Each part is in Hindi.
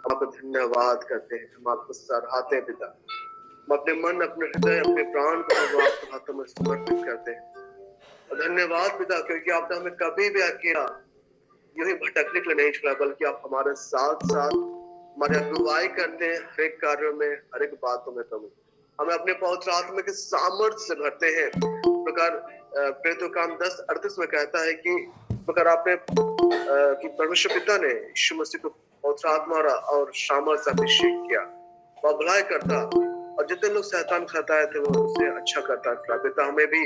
हम आपका धन्यवाद करते हैं, हम आपको सराहते हैं पिता। हम अपने मन, अपने हृदय, अपने प्राण को प्रभु आपके हाथों में समर्पित करते हैं। और धन्यवाद पिता, क्योंकि आपने हमें कभी भी अकेला यूं ही भटकने के लिए नहीं छोड़ा, बल्कि आप हमारे साथ साथ हमारी अगुवाई करते हैं हर एक कार्यों में, हर एक बातों में प्रभु। हमें अपने पवित्र आत्मा के सामर्थ्य से भरते हैं। इस प्रकार प्रेरितों काम 10:38 में कहता है कि प्रकार आपने कि परमेश्वर पिता ने यीशु मसीह को पवित्र आत्मा और सामर्थ्य से अभिषेक किया। वह भलाई करता, और जितने लोग शैतान खताए थे वो उसे अच्छा करता था। पिता, हमें भी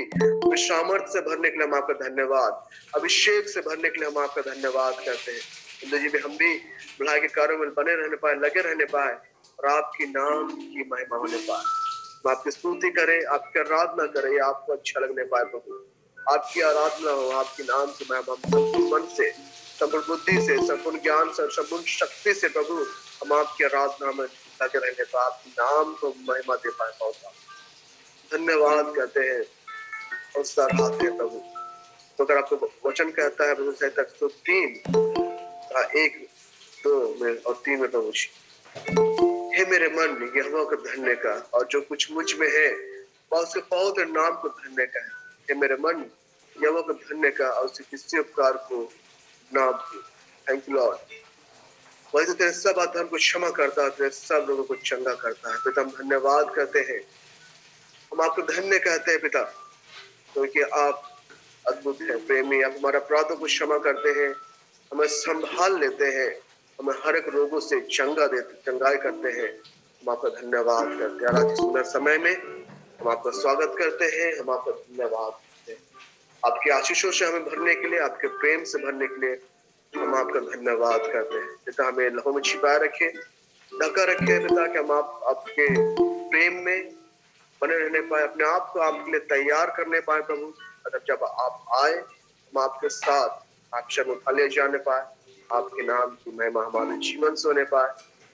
सामर्थ्य से भरने के लिए हम आपका धन्यवाद, अभिषेक से भरने के लिए हम आपका धन्यवाद करते हैं। जिंदगी में हम भी भलाई के कार्यों में बने रहने पाए, लगे रहने पाए, और आपकी नाम की महिमा होने पाए। हम आपकी स्तुति करें, आपकी आराधना करें, आपको अच्छा लगने पाए प्रभु। आपकी आराधना हो, आपके नाम से मैं हम संपूर्ण मन से, संपूर्ण बुद्धि से, संपूर्ण ज्ञान से, संपूर्ण शक्ति से प्रभु हम आपकी आराधना में लगे रहने पाए, आपके नाम को महिमा दे पाए। बहुत धन्यवाद कहते हैं और सराहते हैं प्रभु। तो अगर आपको वचन कहता है प्रभु संहिता 1:2 में और 3 में प्रभु जी, हे मेरे मन यहोवा को धन्य का, और जो कुछ मुझ में है वह उसके पवित्र नाम को धन्य का है। हे मेरे मन यहोवा को धन्य का, और उसके किसी उपकार को ना भूल। Thank you Lord. वही तो तेरे सब अधर्म को क्षमा करता है, तेरे सब लोगों को चंगा करता है। पिता, हम धन्यवाद करते हैं, हम आपको धन्य कहते हैं पिता, क्योंकि आप अद्भुत है, प्रेमी। आप हमारे अपराधों को क्षमा करते हैं, हमें संभाल लेते हैं, हमें हर एक रोगों से चंगाई करते हैं। हम आपका धन्यवाद करते हैं। आज इस सुंदर समय में हम आपका स्वागत करते हैं, हम आपका धन्यवाद करते हैं। आपकी आशीषों से हमें भरने के लिए, आपके प्रेम से भरने के लिए हम आपका धन्यवाद करते हैं। पिता, हमें लहू में छिपाए रखे, ढका रखे पिता, कि हम आपके प्रेम में बने रहने पाए, अपने आप को आपके लिए तैयार करने पाए प्रभु। अगर जब आप आए हम आपके साथ आपसे उठा ले जाने पाए, आपके नाम की महिमा हमारे जीवन से होने पाए,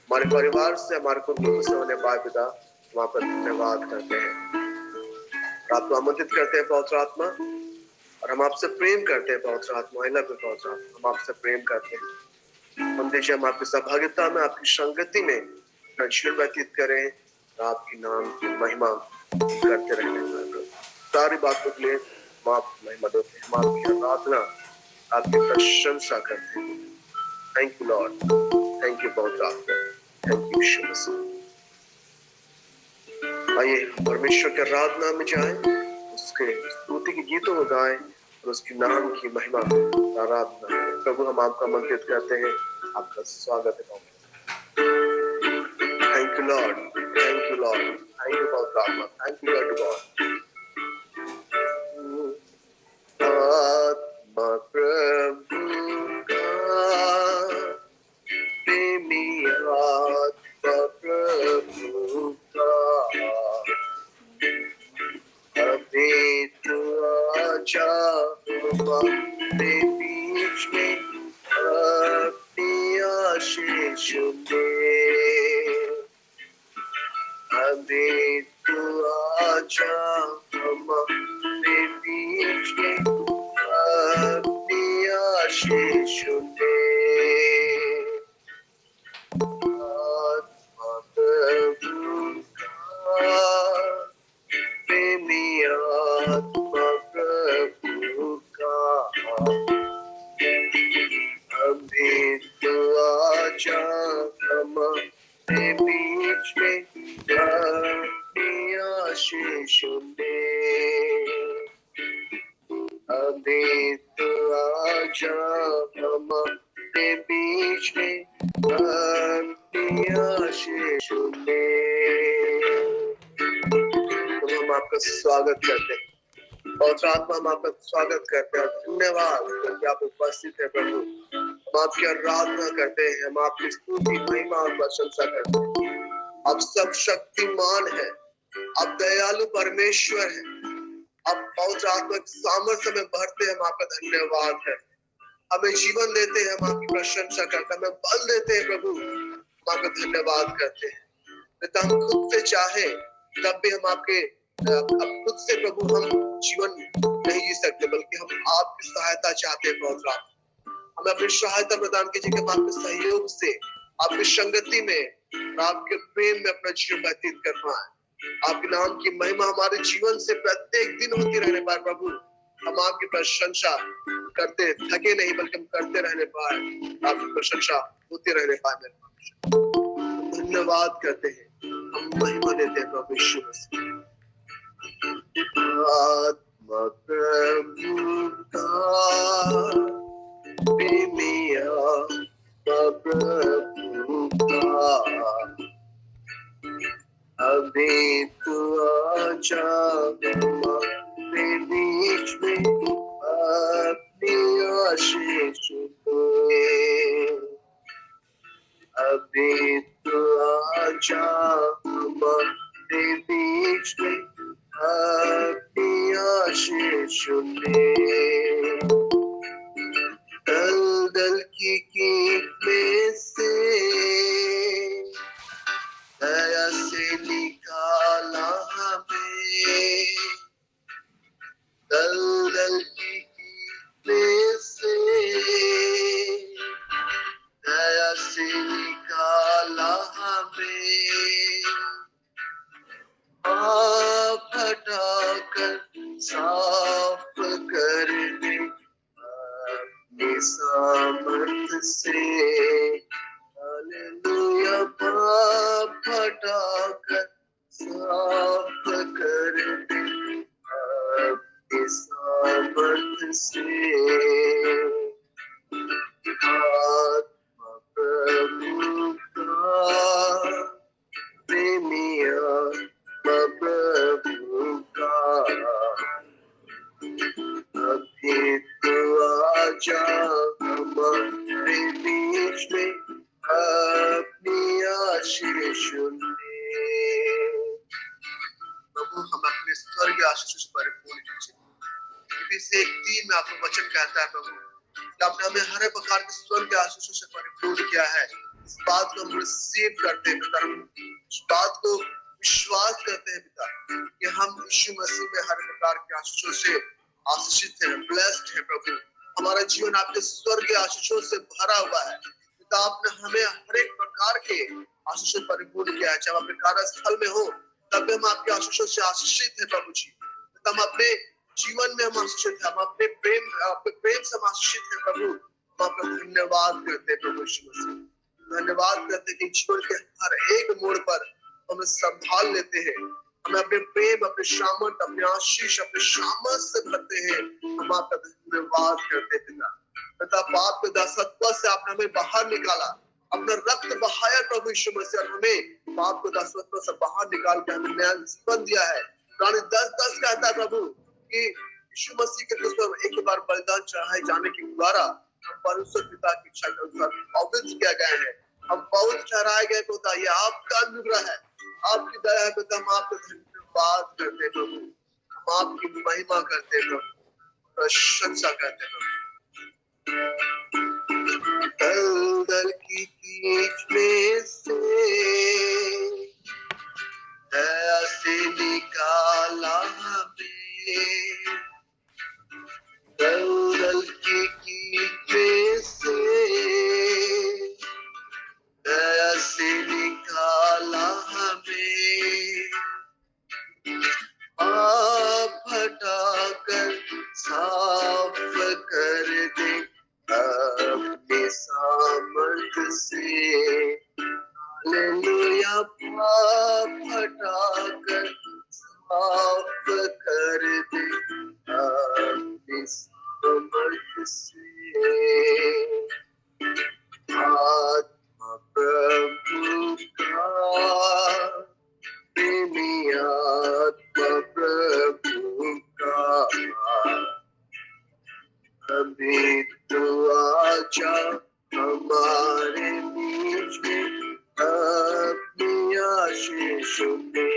हमारे परिवार से, हमारे कुटुंब से होने पाए। पिता, हम आपका धन्यवाद करते हैं, आपको आमंत्रित करते हैं पवित्र आत्मा, और हम आपसे प्रेम करते हैं पवित्र आत्मा। आई लव यू पवित्र आत्मा, हम आपसे प्रेम करते हैं। हम दीजिए हम आपकी सहभागिता में, आपकी संगति में अपना जीवन व्यतीत करें, और आपके नाम की महिमा करते रहने पाए। सारी बातों के लिए हम आपको महिमा देते हैं, हम आपकी आराधना, आपकी प्रशंसा करते हैं। Thank you Lord, thank you पवित्र आत्मा, थैंक यू यीशु मसीह। आइए परमेश्वर की आराधना में जाएं, उसके स्तुति के गीतों को गाएं, और उसके नाम की महिमा आराधना करें। प्रभु, हम आपका आमंत्रित करते हैं, आपका स्वागत है। Thank you Lord, thank you Lord, thank you पवित्र आत्मा, थैंक यू लॉर्ड गॉड। आत्मा प्रभु का, प्रेमी आत्मा प्रभु का, अभी तो आजा हमारे बीच में, अपनी आशीष दे। अभी तो आजा हमारे बीच में, अपनी आशीष दे। आत्मा प्रभु का, प्रेमी आत्मा प्रभु का, अभी तो आजा हमारे बीच में, अपनी आशीष दे। अभी तो आजा हमारे बीच में, अपनी आशीष दे। हम आपका स्वागत करते हैं पवित्र आत्मा, हम आपका स्वागत करते हैं। धन्यवाद क्योंकि आप उपस्थित है प्रभु। हम आपकी आराधना करते हैं, हम आपकी स्तुति, महिमा और प्रशंसा करते हैं। आप सब शक्तिमान है, आप दयालु परमेश्वर है, आप पवित्र आत्मा के सामर्थ्य में भरते हैं। हम आपका धन्यवाद है, हमें जीवन देते हैं, हम आपकी प्रशंसा करते हैं, हमें बल देते हैं प्रभु। हम आपका धन्यवाद करते हैं। पिता, हम खुद से चाहे तब भी हम आपके खुद से प्रभु हम जीवन नहीं जी सकते, बल्कि हम आपकी सहायता चाहते हैं। पवित्र आत्मा, हमें अपनी सहायता प्रदान कीजिए कि हम आपके सहयोग से, आपकी संगति में और आपके प्रेम में अपना जीवन व्यतीत कर पाए। आपके नाम की महिमा हमारे जीवन से प्रत्येक दिन होती रहने पाए प्रभु। हम आपकी प्रशंसा करते थके नहीं बल्कि हम करते रहने पाए, आपकी प्रशंसा होती रहने पाए। मेरे प्रभु धन्यवाद करते हैं, हम महिमा देते हैं प्रभु यीशु मसीह। आत्मा प्रभु का प्रेमिया प्रभु का अभी तू आजा हमारे बीच में अपनी आशीष दे। अभी तू आजा हमारे बीच में अपनी आशीष दे। दलदल की कीट में से दया से निकाला हमें। दलदल की कीट में से दया से निकाला हमें। आप हटाकर साफ कर दे अपनी सामर्थ से। हालेलुया। पाप हटाकर साफ कर दे अपनी सामर्थ से। आत्मा प्रभु का प्रेमिया प्रभु का अभी तो आजा हमारे बीच में अपनी आशीष दे। प्रभु हम अपने स्वर्गीय आशीष से परिपूर्ण कीजिए। से 1:3 में आपका वचन कहता है प्रभु कि आपने हमें हर प्रकार के स्वर्गीय आशीषों से परिपूर्ण किया है। इस बात को हम रिसीव करते हैं पिता, हम इस बात को विश्वास करते हैं पिता कि हम यीशु मसीह में हर प्रकार के आशीषों से आशीषित है, ब्लेस्ड है प्रभु। हमारा जीवन आपके स्वर्गीय आशीषों से भरा हुआ है पिता। आपने हमें हर एक प्रकार के आशीषों परिपूर्ण किया है। जब अपने कार्यस्थल में हो तब हम आपके आशीषों से आशीषित है प्रभु जी। हम अपने जीवन में हम आशीषित है, हम अपने प्रेम से आशीषित है प्रभु। हम आपका धन्यवाद करते हैं प्रभु यीशु मसीह। धन्यवाद करते हैं कि जीवन के हर एक मोड़ पर हमें संभाल लेते हैं। हमें अपने प्रेम, अपने सामर्थ, अपने आशीष, अपने सामर्थ से भरते हैं। हम आपका धन्यवाद करते हैं पिता। पाप के दासत्व से आपने हमें बाहर निकाला, अपना रक्त बहाया प्रभु यीशु मसीह, हमें पाप के दासत्व से बाहर निकाल के हमें नया जीवन दिया है। पुरानी 10:10 कहता है प्रभु कि यीशु मसीह के क्रूस पर एक बार बलिदान चढ़ाए जाने के द्वारा हम परमेश्वर पिता की इच्छा के अनुसार पवित्र किया गए हैं। हम पवित्र ठहराए गए पिता। ये आपका अनुग्रह है, आपकी दया है पिता। हम आपका धन्यवाद करते हैं प्रभु, हम आपकी महिमा करते हैं प्रभु, प्रशंसा करते हैं प्रभु। दलदल की कीच में से दया से निकाला हमें। दलदल की कीच में से दया से निकाला हमें। आप हटाकर साफ कर दे अपने सामर्थ से। हालेलुया। पाप हटाकर साफ कर दे अपने सामर्थ से। आत्मा प्रभु का प्रेमिया प्रभु का अभी तो आजा हमारे बीच में अपनी आशीष दे।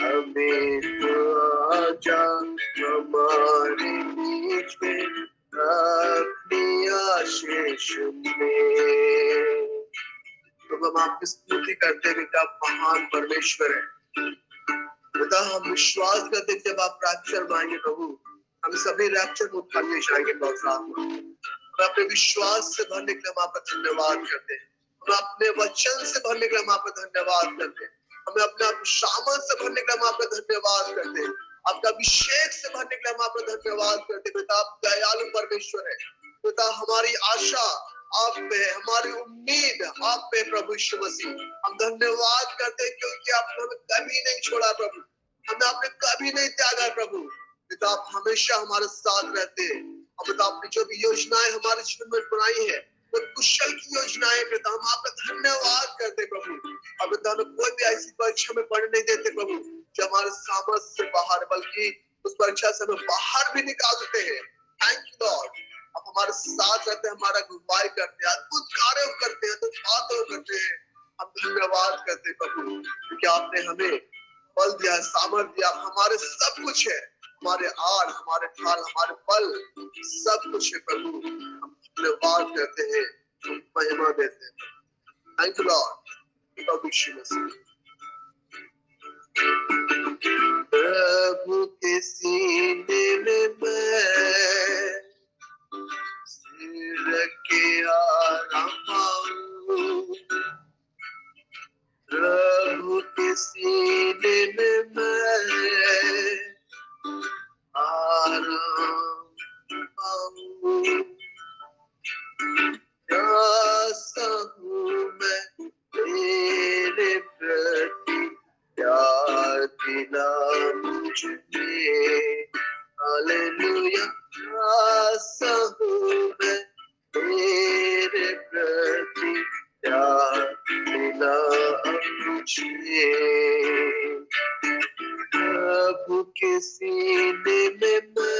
अभी तो आजा हमारे बीच में अपनी आशीष दे। तो हम आपकी स्तुति करते हैं कि आप महान परमेश्वर है पिता। हम विश्वास करते हैं जब आप रैप्चर में आएंगे प्रभु, हम सभी रैप्चर को उठाने जाएंगे। बहुत हमें अपने विश्वास से भरने के लिए हम आपका धन्यवाद करते हैं। हमें अपने वचन से भरने के लिए हम आपका धन्यवाद करते हैं। हमें अपने आप शामल से भरने के लिए हम आपका धन्यवाद करते हैं। आपका अभिषेक से भरने के लिए हम आपका धन्यवाद करते हैं। पिता आप दयालु परमेश्वर है। पिता हमारी आशा आप पे है, हमारी उम्मीद आप पे प्रभु यीशु मसीह। हम धन्यवाद करते हैं क्योंकि आपने हमें कभी नहीं छोड़ा प्रभु, हमें आपने कभी नहीं त्यागा प्रभु। पिता आप हमेशा हमारे साथ रहते हैं। और पिता आपने जो भी योजनाएं हमारे जीवन में बनाई है वो कुशल की योजनाएं पिता, हम आपका धन्यवाद करते प्रभु। और पिता हमें कोई भी ऐसी परीक्षा में पढ़ने नहीं देते प्रभु जो हमारे सामर्थ्य से बाहर, बल्कि उस परीक्षा से हमें बाहर भी निकाल देते हैं। थैंक यू लॉर्ड, आप हमारे साथ रहते हैं, हमारा गुरुवाई करते हैं, अद्भुत कार्य करते हैं, अद्भुत बातें करते हैं। हम धन्यवाद करते हैं प्रभु क्योंकि आपने हमें बल दिया है, सामर्थ्य दिया, हमारे सब कुछ है, हमारे आड़, हमारे ढाल, हमारे बल सब कुछ है प्रभु। हम धन्यवाद करते हैं, हम महिमा देते हैं। थैंक यू लॉर्ड, प्रभु यीशु मसीह। प्रभु के सीने में मैं सिर के आराम पाऊं, प्रभु के सीने में मैं आराम पाऊं। प्यासा हूँ मैं तेरे प्रति, प्यार दिला मुझे, हालेलुया। प्यासा हूँ मैं तेरे प्रति, प्यार दिला मुझे। प्रभु के सीने में मैं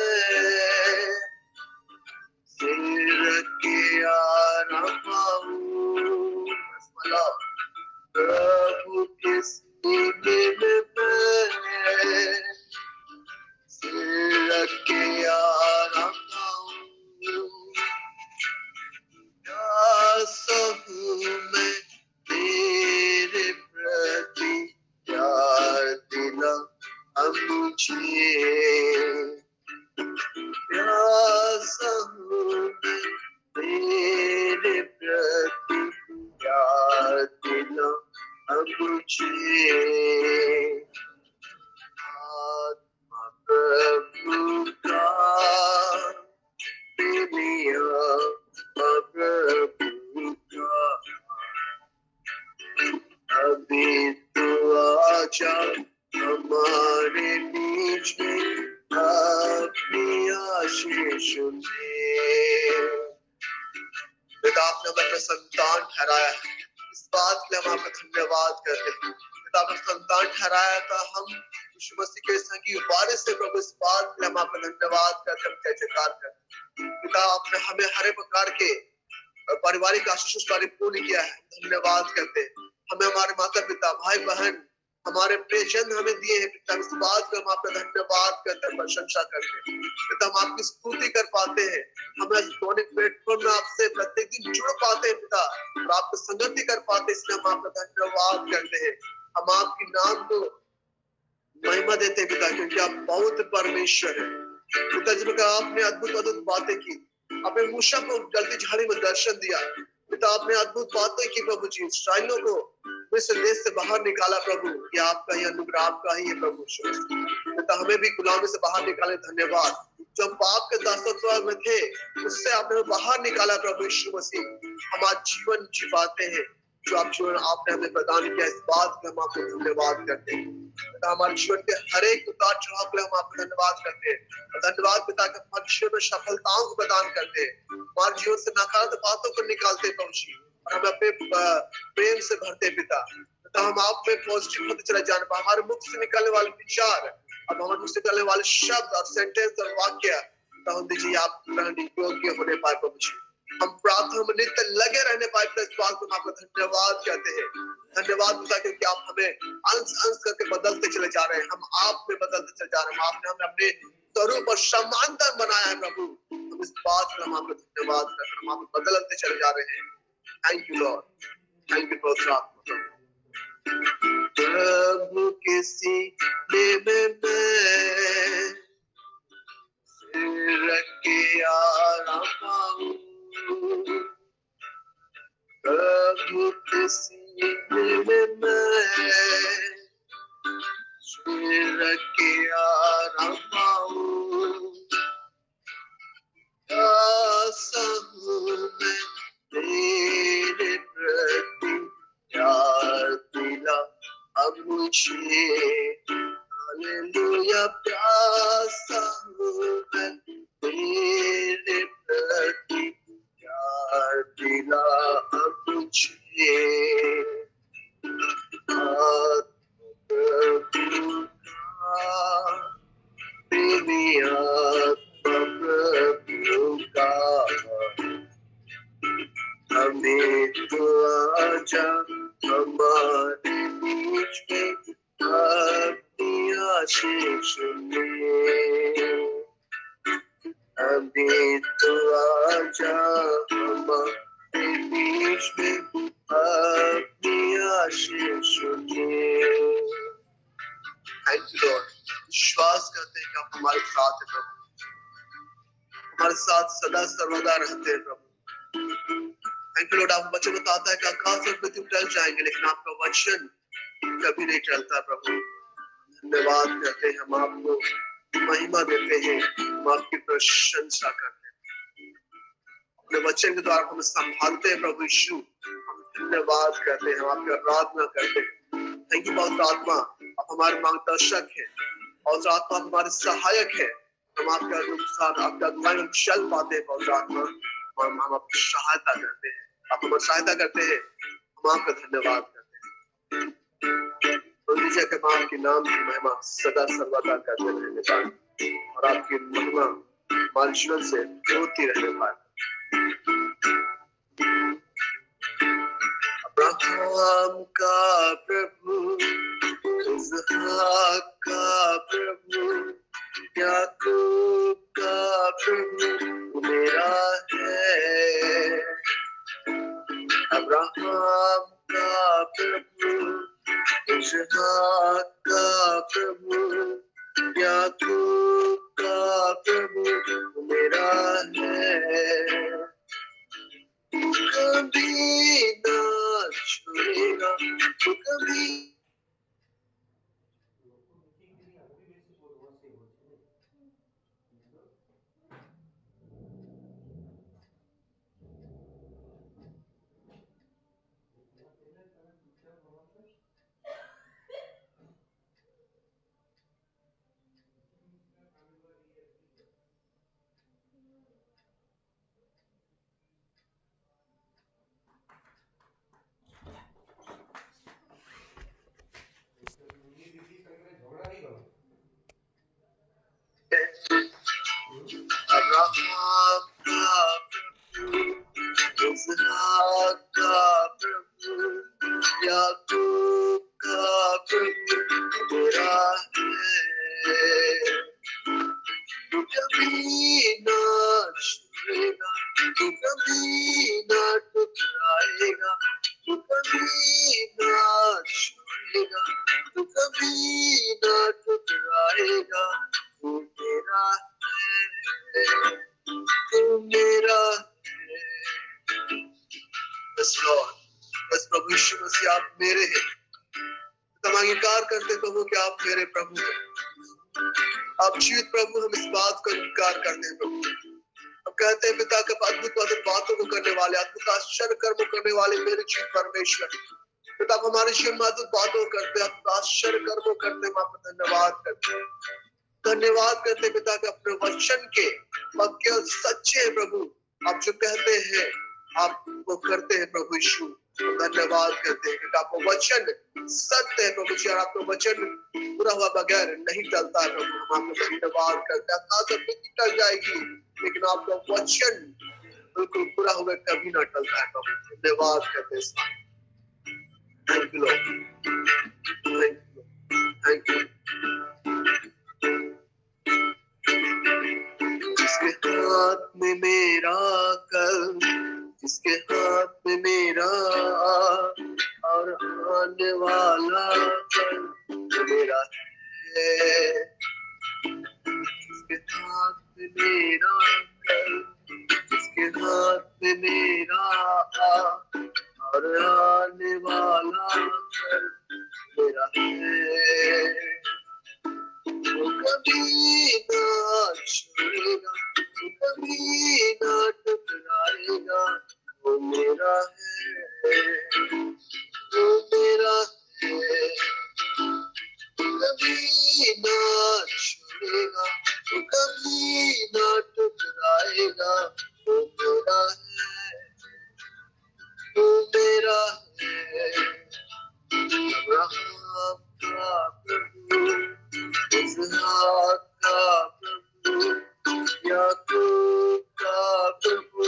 सिर के आराम पाऊं। प्रभु के सीने में मैं सिर के आराम पाऊं। प्यासा हूँ मैं तेरे प्रति, प्यार दिला मुझे। प्यासा हूँ मैं तेरे प्रति, प्यार दिला मुझे। आत्मा प्रभु का मेरी आत्मा प्रभु का, अभी तो आजा हमारे बीच में अपनी आशीष दे। पिता आपने अपना संतान ठहराया है, इस बात के लिए हम आपका धन्यवाद करते हैं। पिता आपने संतान ठहराया था, हम यीशु मसीह के संगी वारिस से प्रभु, इस बात के लिए हम आपका धन्यवाद करते हैं, जयकार करते हैं। पिता आपने हमें हर प्रकार के पारिवारिक आशीष परिपूर्ण किया है, धन्यवाद करते हैं। हमें हमारे माता पिता, भाई बहन, हमारे प्रियजन हमें दिए हैं पिता, इस बात का हम आपका धन्यवाद करते हैं, प्रशंसा करते हैं। पिता हम आपकी स्तुति कर पाते हैं, हम इलेक्ट्रॉनिक प्लेटफॉर्म में आपसे प्रत्येक दिन जुड़ पाते हैं पिता, और आपको संगति कर पाते हैं, इसलिए हम आपका धन्यवाद करते हैं। हम आपके नाम को महिमा देते हैं पिता, क्योंकि आप बहुत परमेश्वर है पिता। जब आपने अद्भुत अद्भुत बातें की, आपने मूसा को जल्दी झाड़ी में दर्शन दिया पिता, आपने अद्भुत बातें की प्रभु जी, इस्राएलियों को मिस्र देश से बाहर निकाला प्रभु, ये आपका ही अनुग्रह, आपका ही है प्रभु पिता। हमें भी गुलामी से बाहर निकाले, धन्यवाद। जो पाप के दासत्व में थे उससे आपने बाहर निकाला प्रभु यीशु मसीह, हम आज जीवन जी पाते हैं, जो आप जीवन आपने हमें प्रदान किया, इस बात का हम आपको धन्यवाद करते हैं। हमारे जीवन के हर एक उतार चढ़ाव के लिए हम आपको धन्यवाद करते हैं। धन्यवाद पिता कि हमारे जीवन में सफलताओं को प्रदान करते हैं, हमारे जीवन से नकारात्मक बातों को निकालते पहुंची और हमें अपने प्रेम से भरते पिता। हम आप में पॉजिटिव होते चले जाने पर हमारे मुख से निकलने वाले विचार और हमारे मुख से निकलने वाले शब्द और सेंटेंस और वाक्य हम दीजिए आप ग्रहण योग्य होने पाए प्रभु जी। हम प्रार्थना में नित्य लगे रहने पाए, इस बात को आपका धन्यवाद कहते हैं। धन्यवाद पिता क्योंकि आप हमें अंश अंश करके बदलते चले जा रहे हैं, हम आप में बदलते चले जा रहे हैं, आपने हमें अपने स्वरूप और समानता बनाया है प्रभु। हम इस बात को हम आपका धन्यवाद करते हैं, हम आप बदलते चले जा रहे हैं। Thank you Lord, thank you प्रभु। प्रभु के सीने में मैं सिर के आराम पाऊं, प्रभु के सीने में मैं सिर रख के आराम पाऊं। आसा हूँ मैं तेरे प्रति, प्यार दिला अब मुझे। हालेलुया, प्यासा हूँ मैं तेरे प्रति, प्यार दिला अब मुझे। प्रभु का प्रेमी आत्मा प्रभु का, हमें तो आजा हमारे बीच में अपनी आशीष में। हमें तो आजा हमारे बीच में अपनी आशीष में। थैंक यू लॉर्ड, विश्वास करते हैं कि आप हमारे साथ हैं प्रभु, हमारे साथ सदा सर्वदा रहते हैं प्रभु। थैंक यू लॉर्ड, आप वचन बताता है कि आकाश और पृथ्वी टल जाएंगे लेकिन आपका वचन कभी नहीं टलता प्रभु। धन्यवाद करते हैं, हम आपको महिमा देते हैं, हम आपकी प्रशंसा करते हैं। अपने वचन के द्वारा हमें संभालते हैं प्रभु यीशु, हम धन्यवाद करते हैं, हम आपकी आराधना करते हैं। थैंक यू पवित्र आत्मा, आप हमारे मार्गदर्शक हैं, पवित्र आत्मा हमारे सहायक है। हम आपका आपका अगुवाई में चल पाते हैं पवित्र आत्मा, और हम आपकी सहायता करते हैं, आप हमारी सहायता करते हैं, हम आपका धन्यवाद करते हैं। तो नीचे के बाप के नाम की महिमा सदा सर्वदा करते रहने पाए और आपकी महिमा हमारे जीवन से होती रहने पाए। अब्राहम का प्रभु, इसहाक का प्रभु, याकूब का प्रभु मेरा है। अब्राहम का प्रभु, इसहाक का प्रभु, याकूब का प्रभु मेरा है। तू कभी ना छोड़ेगा, तू कभी अब्राहम का प्रभु, इसहाक का प्रभु, याकूब का प्रभु मेरा है। तू कभी ना छोड़ेगा, तू कभी ना ठुकराएगा, तू कभी ना छोड़ेगा, तू कभी ना ठुकराएगा। तू मेरा है, तू मेरा है। बस लॉर्ड, बस प्रभु यीशु मसीह आप मेरे हैं। हम अंगीकार करते प्रभु कि आप मेरे प्रभु हैं, आप जीवित प्रभु। हम इस बात को अंगीकार करते हैं प्रभु। हम कहते हैं पिता के अद्भुत अद्भुत बातों को करने वाले, अद्भुत आश्चर्य कर्म करने वाले मेरे जीवित परमेश्वर पिता, आप हमारे जीवन में अद्भुत बातों करते हैं, आश्चर्य कर्म करते हैं। आपका धन्यवाद करते हैं, धन्यवाद करते हैं पिता के अपने वचन के पक्के और सच्चे हैं प्रभु। आप जो कहते हैं आप वो करते हैं प्रभु यीशु। धन्यवाद करते हैं कि आपका वचन सत्य है प्रभु जी, और आपका वचन पूरा हुआ बगैर नहीं चलता है प्रभु। हम आपको धन्यवाद करते हैं। आकाश और पृथ्वी टल जाएगी लेकिन आपका वचन बिल्कुल पूरा हुए कभी ना टलता है प्रभु। धन्यवाद करते हैं। Thank you Lord, thank you. जिसके हाथ में मेरा कल, जिसके हाथ में मेरा और आने वाला कल मेरा है। जिसके हाथ में मेरा कल, जिसके हाथ में मेरा आ और आने वाला कल मेरा है। वो कभी ना छोड़ेगा, वो कभी ना टकराएगा, वो मेरा है, वो मेरा है। कभी ना छोड़ेगा, वो कभी ना टकराएगा, वो मेरा है, वो मेरा है। अब्राहम का प्रभु, इसहाक का प्रभु, याकूब का प्रभु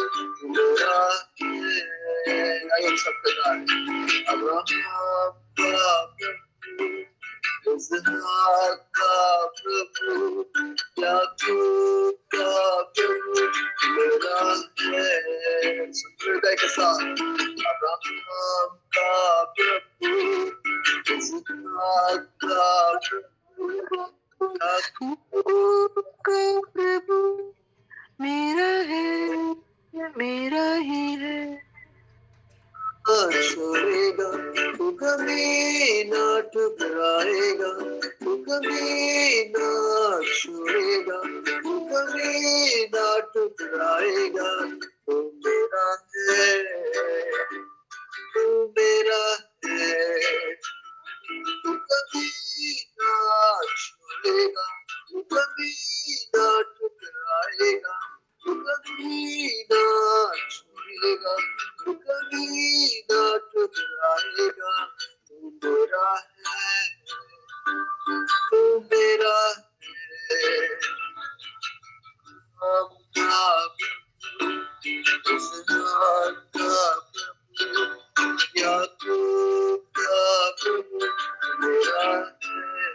मेरा है। आइए सबके गाएं। अब्राहम का प्रभु, इसहाक का प्रभु, याकूब का प्रभु मेरा है। हृदय के साथ अब्राहम का प्रभु, इसहाक का प्रभु, याकूब का प्रभु मेरा है, मेरा ही है। छोड़ेगा, तू कभी ना ठुकराएगा, तू कभी ना छोड़ेगा, तू कभी ना ठुकराएगा, तू मेरा है, तू मेरा है। तू कभी ना छोड़ेगा, तू कभी ना ठुकराएगा, तू कभी ना छोड़ेगा, तू कभी ना ठुकराएगा, तू मेरा है, तू मेरा है। हम का प्रभु, इसहाक का प्रभु, याकूब का प्रभु मेरा है।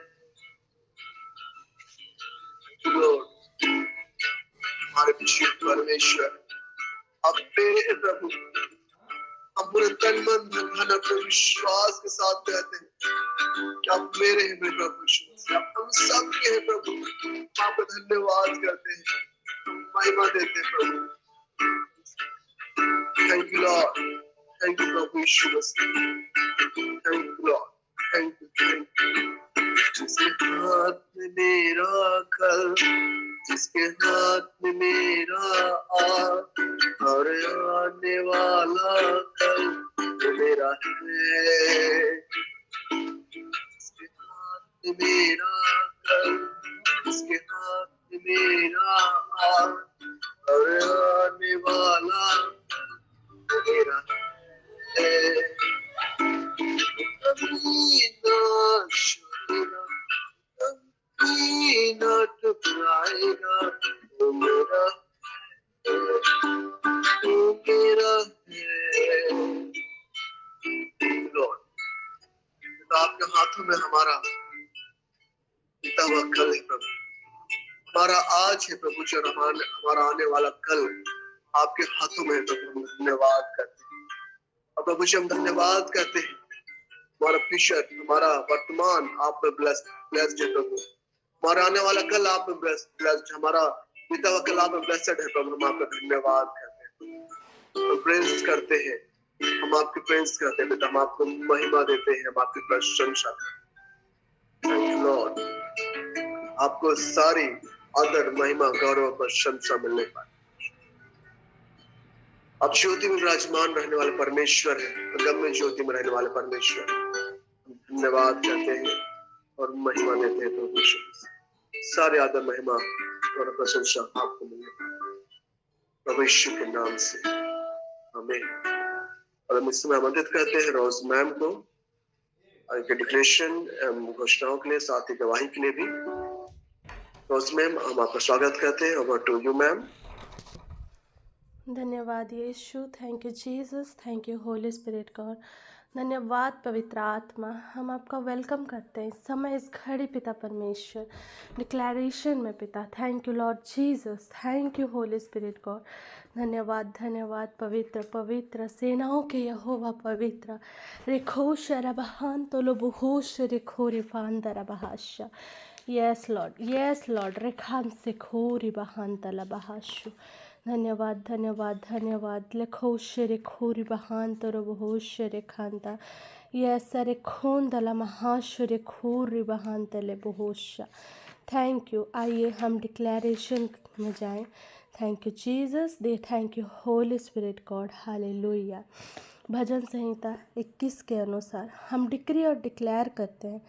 Lord, हमारे पीछे परमेश्वर आप मेरे हैं प्रभु। हम पूरे तन मन धन अपने विश्वास के साथ कहते हैं कि आप मेरे हैं मेरे प्रभु यीशु। आप हम सब के हैं प्रभु। आपका धन्यवाद करते हैं, महिमा देते हैं प्रभु। Thank you Lord, thank you प्रभु Yeshu Masih. Thank you Lord, thank you, thank you. जिसके हाथ में मेरा कल, जिसके हाथ में मेरा आज और आने वाला कल वो मेरा है। जिसके हाथ में मेरा कल, जिसके हाथ में मेरा आज और आने वाला कल वो मेरा है। कभी ना छोड़ेगा, कभी ना टकराएगा, वो मेरा है, वो मेरा है। लॉर्ड, तो आपके हाथों में हमारा बीता हुआ कल है प्रभु, हमारा आज है प्रभु, जो हमारा आने वाला कल आपके हाथों में है प्रभु। हम धन्यवाद करते हैं और प्रभु जी हम धन्यवाद करते हैं। हमारा फ्यूचर, हमारा वर्तमान आप में ब्लेस्ड है प्रभु। हमारा आने वाला कल आप में ब्लेस्ड, हमारा बीता हुआ कल आप में ब्लेस्ड है प्रभु। हम आपका धन्यवाद करते हैं, हम प्रेज करते हैं, हम आपकी प्रेज करते हैं पिता। हम आपको महिमा देते हैं, हम आपकी प्रशंसा करते हैं। थैंक यू लॉर्ड, आपको सारी आदर महिमा गौरव प्रशंसा मिलने पाए। आप ज्योति में विराजमान रहने वाले परमेश्वर है, अगम्य ज्योति में रहने वाले परमेश्वर। धन्यवाद करते हैं और महिमा देते हैं प्रभु यीशु। सारे आदर महिमा और प्रशंसा आपको मिलने पाए प्रभु यीशु के नाम से, आमीन। और हम इस समय आमंत्रित करते हैं रोज मैम को उनके डिक्लेरेशन घोषणाओं के लिए, साथ ही गवाही के लिए भी। रोज मैम, हम आपका स्वागत करते हैं। Over to you ma'am. धन्यवाद Yeshu, thank you Jesus, thank you Holi Spirit God. धन्यवाद पवित्र आत्मा, हम आपका वेलकम करते हैं इस समय इस घड़ी पिता परमेश्वर डिक्लेरेशन में पिता। Thank you Lord Jesus, thank you Holi Spirit God. धन्यवाद धन्यवाद पवित्र पवित्र सेनाओं के यहोवा पवित्र। रिखोश रबहान तो लोबुहोश रिखो रिफान दरबहाशा। यस लॉर्ड रेखान से खोरी बहान तलबहाशु। धन्यवाद धन्यवाद धन्यवाद। लेखो शेरे खोरी बहान तरो बहु शेरे खानता ये सरे खून दला महाशुरे खोरी बहान तले बहुशा। Thank you. आइए हम डिक्लेरेशन में जाएं। थैंक यू जीसस दे, thank you Holi Spirit God, hallelujah. भजन संहिता 21 के अनुसार हम डिक्री और डिक्लेयर करते हैं,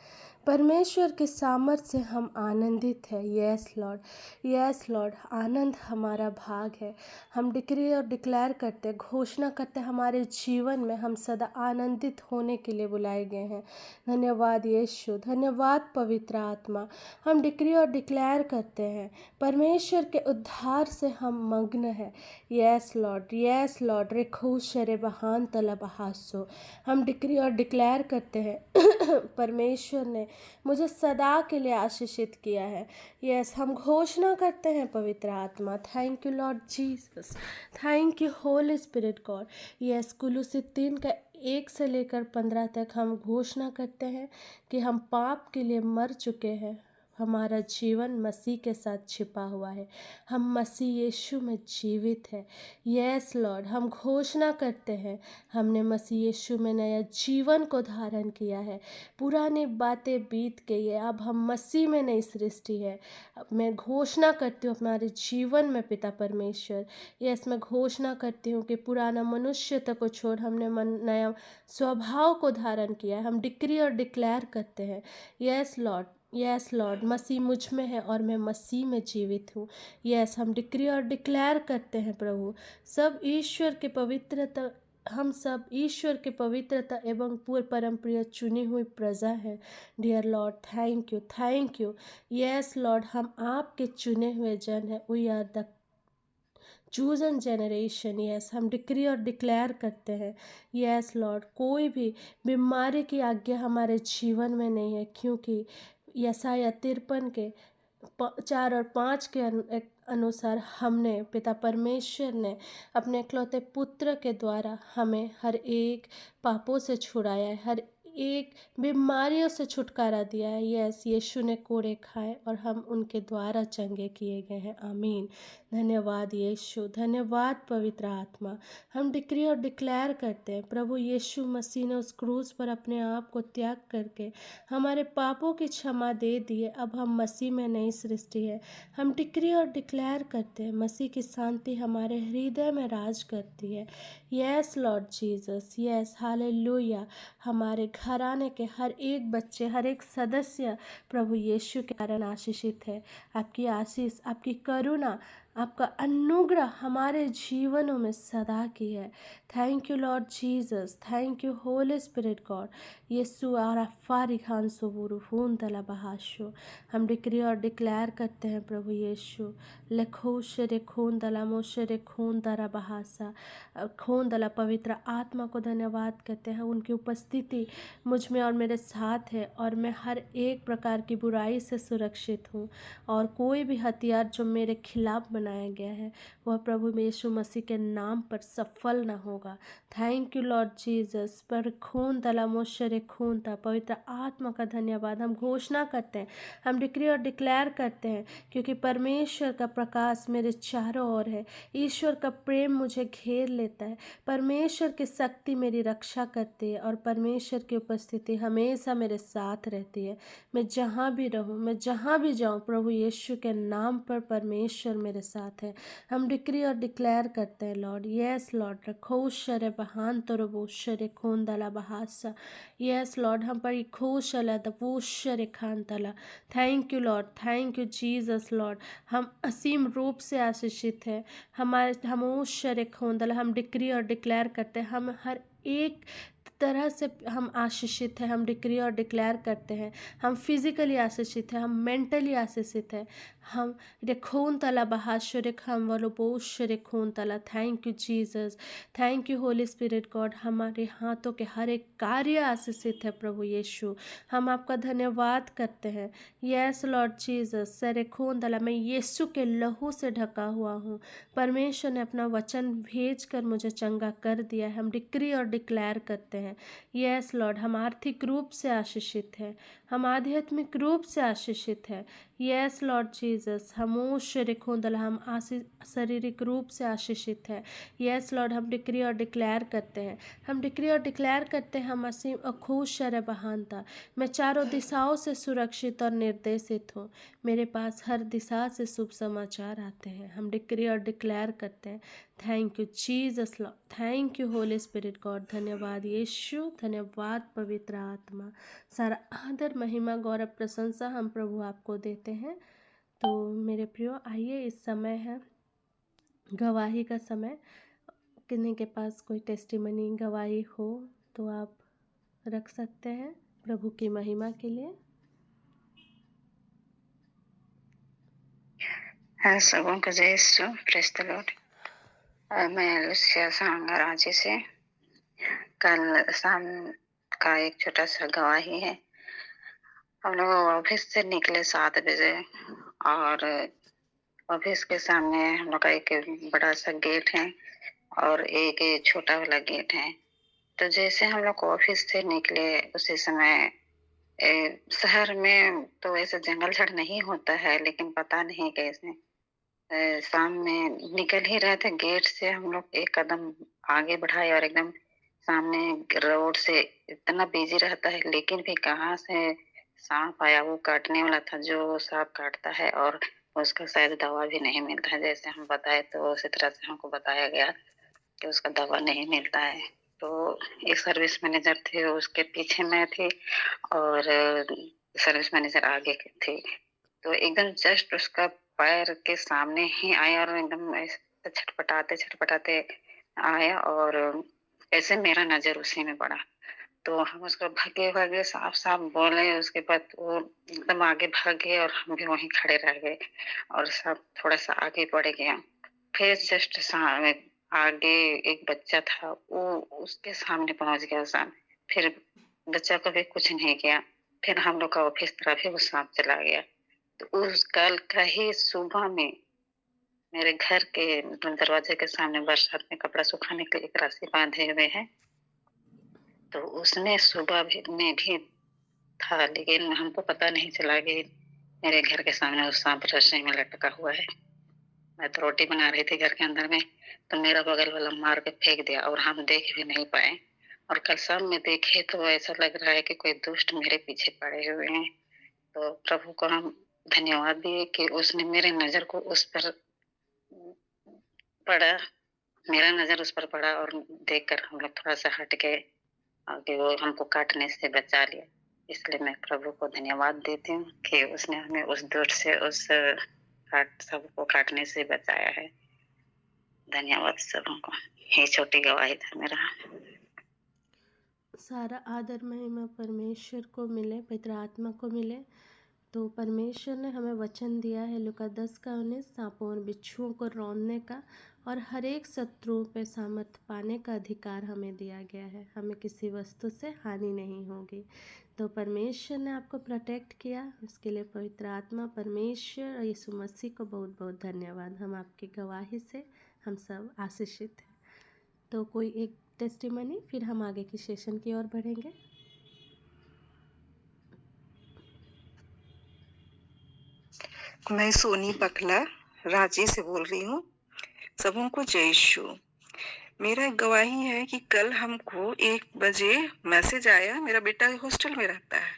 परमेश्वर के सामर्थ्य से हम आनंदित हैं। यस लॉर्ड, यस लॉर्ड, आनंद हमारा भाग है। हम डिक्री और डिक्लेयर करते, घोषणा करते, हमारे जीवन में हम सदा आनंदित होने के लिए बुलाए गए हैं। धन्यवाद यीशु, धन्यवाद पवित्र आत्मा। हम डिक्री और डिक्लेयर करते हैं, परमेश्वर के उद्धार से हम मग्न हैं। यस लॉर्ड, यस लॉर्ड, रेखो शरे बहान तला बहासो। हम डिक्री और डिक्लेयर करते हैं परमेश्वर ने मुझे सदा के लिए आशीषित किया है। यस, हम घोषणा करते हैं पवित्र आत्मा। Thank you Lord Jesus, thank you Holi Spirit God. Yes, कुलुसी 3 का 1 से लेकर 15 तक हम घोषणा करते हैं कि हम पाप के लिए मर चुके हैं, हमारा जीवन मसीह के साथ छिपा हुआ है, हम मसीह यीशु में जीवित है। यस लॉर्ड, हम घोषणा करते हैं हमने मसीह यीशु में नया जीवन को धारण किया है। पुरानी बातें बीत गई है, अब हम मसीह में नई सृष्टि है। अब मैं घोषणा करती हूँ हमारे जीवन में पिता परमेश्वर। यस, मैं घोषणा करती हूँ कि पुराना मनुष्यता को छोड़ हमने नया स्वभाव को धारण किया है। हम डिक्री और डिक्लेयर करते हैं, यस लॉर्ड, यस लॉर्ड, मसीह मुझ में है और मैं मसीह में जीवित हूँ। यस, हम डिक्री और डिक्लेयर करते हैं प्रभु, सब ईश्वर के पवित्रता, हम सब ईश्वर के पवित्रता एवं पूर्ण परम प्रिय चुनी हुई प्रजा है। Dear lord, thank you, thank you. Yes lord, हम आपके चुने हुए जन हैं। We are the chosen generation. Yes, हम डिक्री और डिक्लेयर करते हैं, यस लॉर्ड, कोई भी बीमारी की आज्ञा हमारे जीवन में नहीं है, क्योंकि यसाया 53 के 4 और 5 के अनुसार हमने पिता परमेश्वर ने अपने इकलौते पुत्र के द्वारा हमें हर एक पापों से छुड़ाया है, हर एक बीमारियों से छुटकारा दिया है। यस, यीशु ने कोड़े खाए और हम उनके द्वारा चंगे किए गए हैं। आमीन। धन्यवाद यीशु, धन्यवाद पवित्र आत्मा। हम डिक्री और डिक्लेयर करते हैं प्रभु यीशु मसीह ने उस क्रूस पर अपने आप को त्याग करके हमारे पापों की क्षमा दे दी है। अब हम मसीह में नई सृष्टि है। हम डिक्री और डिक्लेयर करते हैं मसीह की शांति हमारे हृदय में राज करती है। Yes Lord Jesus, yes, hallelujah. हमारे घराने के हर एक बच्चे, हर एक सदस्य प्रभु यीशु के कारण आशीषित है। आपकी आशीष, आपकी करुणा, आपका अनुग्रह हमारे जीवनों में सदा की है। Thank you Lord Jesus, thank you Holi Spirit God. Yeshu आरा फारी खान सुबुरु फून तला बहाशो। हम डिक्री और डिक्लेयर करते हैं प्रभु यीशु, लखो शरे खून दला मोशरे खून दरा बहासा, खून दला पवित्र आत्मा को धन्यवाद करते हैं। उनकी उपस्थिति मुझ में और मेरे साथ है और मैं हर एक प्रकार की बुराई से सुरक्षित हूँ, और कोई भी हथियार जो मेरे खिलाफ बनाया गया है वह प्रभु यीशु मसीह के नाम पर सफल न होगा। Thank you Lord Jesus. पर खून तला मोशरे खून था, पवित्र आत्मा का धन्यवाद। हम घोषणा करते हैं, हम डिक्री और डिक्लेयर करते हैं, क्योंकि परमेश्वर का प्रकाश मेरे चारों ओर है, ईश्वर का प्रेम मुझे घेर लेता है, परमेश्वर की शक्ति मेरी रक्षा करती है और परमेश्वर की उपस्थिति हमेशा मेरे साथ रहती है। मैं जहाँ भी रहूँ, मैं जहाँ भी जाऊँ, प्रभु यीशु के नाम पर परमेश्वर मेरे साथ है। हम डिक्री और डिक्लेयर करते हैं लॉर्ड, यस लॉर्ड, रखो शरे बहान तरो शरे खून दला बहासा। यस लॉर्ड, हम पर खोश अला दबो शरे खान तला। Thank you Lord, thank you Jesus Lord. हम असीम रूप से आशीषित हैं। हमारे हम उस शरे खून दला, हम डिक्री और डिक्लेयर करते हैं, हम हर एक तरह से हम आशीषित हैं। हम डिक्री और डिक्लेयर करते हैं, हम फिजिकली आशीषित हैं, हम मेंटली आशीषित हैं। हम रेखून तला बहाशुर हम वालो बोश रेखून तला। Thank you Jesus, thank you Holi Spirit God. हमारे हाथों के हर एक कार्य आशीषित है प्रभु यीशु, हम आपका धन्यवाद करते हैं। यस लॉर्ड जीसस, रेखून तला, मैं यीशु के लहू से ढका हुआ हूँ। परमेश्वर ने अपना वचन भेज कर मुझे चंगा कर दिया है। हम डिक्री और डिक्लेयर करते हैं, यस लॉर्ड, हम आर्थिक रूप से आशीषित हैं, हम आध्यात्मिक रूप से आशीषित हैं। यस लॉर्ड जीसस, हम उस शरीकों हम शारीरिक रूप से आशीषित हैं। यस लॉर्ड, हम डिक्री और डिक्लेयर करते हैं, हम डिक्री और डिक्लेयर करते हैं, हम असीम अखूज शरबहानता, मैं चारों दिशाओं से सुरक्षित और निर्देशित हूँ। मेरे पास हर दिशा से शुभ समाचार आते हैं। हम डिक्री और डिक्लेयर करते हैं। Thank you Jesus Lord, thank you Holi Spirit God. धन्यवाद यीशु, धन्यवाद पवित्र आत्मा। सारा आदर महिमा गौरव प्रशंसा हम प्रभु आपको देते हैं। तो मेरे प्रियो, आइए इस समय है गवाही का समय। किन्हीं के पास कोई टेस्टिमनी गवाही हो तो आप रख सकते हैं प्रभु की महिमा के लिए। हाँ, सबों को जय यीशु, प्रेज द लॉर्ड। मैं लुसिया सांगा रांची से। कल शाम का एक छोटा सा गवाही है। हम लोग ऑफिस से निकले 7 बजे और ऑफिस के सामने हम लोग का एक बड़ा सा गेट है और एक छोटा वाला गेट है। तो जैसे हम लोग ऑफिस से निकले उसी समय शहर में तो ऐसे जंगल झाड़ नहीं होता है, लेकिन पता नहीं कैसे शाम में निकल ही रहे थे गेट से, हम लोग एक कदम आगे बढ़ाए और एकदम सामने रोड से इतना बिजी रहता है, लेकिन भी कहाँ से सांप आया, वो काटने वाला था जो सांप काटता है और उसका शायद दवा भी नहीं मिलता है। जैसे हम बताए तो उसी तरह से हमको बताया गया कि उसका दवा नहीं मिलता है। तो एक सर्विस मैनेजर थे, उसके पीछे मैं थी और सर्विस मैनेजर आगे थी। तो एकदम जस्ट उसका पैर के सामने ही आया और एकदम ऐसे छटपटाते छटपटाते आया और ऐसे मेरा नजर उसी में पड़ा। तो हम उसको भागे भागे साफ साफ बोले, उसके बाद वो एकदम आगे भाग गए और हम भी वहीं खड़े रह गए और सब थोड़ा सा आगे बढ़ गया। फिर जस्ट आगे एक बच्चा था, वो उसके सामने पहुंच गया सामने। फिर बच्चा को भी कुछ नहीं किया। फिर हम लोग का ऑफिस तरफ ही वो सांप चला गया। तो उस कल का ही सुबह में मेरे घर के दरवाजे के सामने बरसात में कपड़ा सुखाने के लिए एक रस्सी बांधे हुए हैं। तो उसने सुबह में भी था, लेकिन हमको पता नहीं चला कि मेरे घर के सामने उस सांप रस्सी में लटका हुआ है। मैं तो रोटी बना रही थी घर के अंदर में, तो मेरा बगल वाला मार के फेंक दिया और हम देख भी नहीं पाए। और कल शाम में देखे तो ऐसा लग रहा है कि कोई दुष्ट मेरे पीछे पड़े हुए हैं। तो प्रभु को हम धन्यवाद दिए कि उसने मेरे नजर को उस पर पड़ा, मेरा नजर उस पर पड़ा और देखकर हम लोग थोड़ा सा हट गए कि वो हमको काटने से बचा लिया। इसलिए मैं प्रभु को धन्यवाद देती हूँ कि उसने हमें उस दुष्ट से, उस सबको काटने से बचाया है। धन्यवाद सबों को। ये छोटी गवाही था मेरा। सारा आदर महिमा परमेश्वर को मिले, पवित्र आत्मा को मिले। तो परमेश्वर ने हमें वचन दिया है लूका 10:19, सांपों और बिच्छुओं को रौंदने का और हर एक शत्रुओं पे सामर्थ पाने का अधिकार हमें दिया गया है। हमें किसी वस्तु से हानि नहीं होगी। तो परमेश्वर ने आपको प्रोटेक्ट किया, उसके लिए पवित्र आत्मा परमेश्वर और यीशु मसीह को बहुत बहुत धन्यवाद। हम आपकी गवाही से हम सब आशीषित हैं। तो कोई एक टेस्टिमनी, फिर हम आगे की सेशन की ओर बढ़ेंगे। मैं सोनी पकला रांची से बोल रही हूँ। सबों को जय यीशु। मेरा एक गवाही है कि कल हमको 1 बजे मैसेज आया, मेरा बेटा हॉस्टल में रहता है,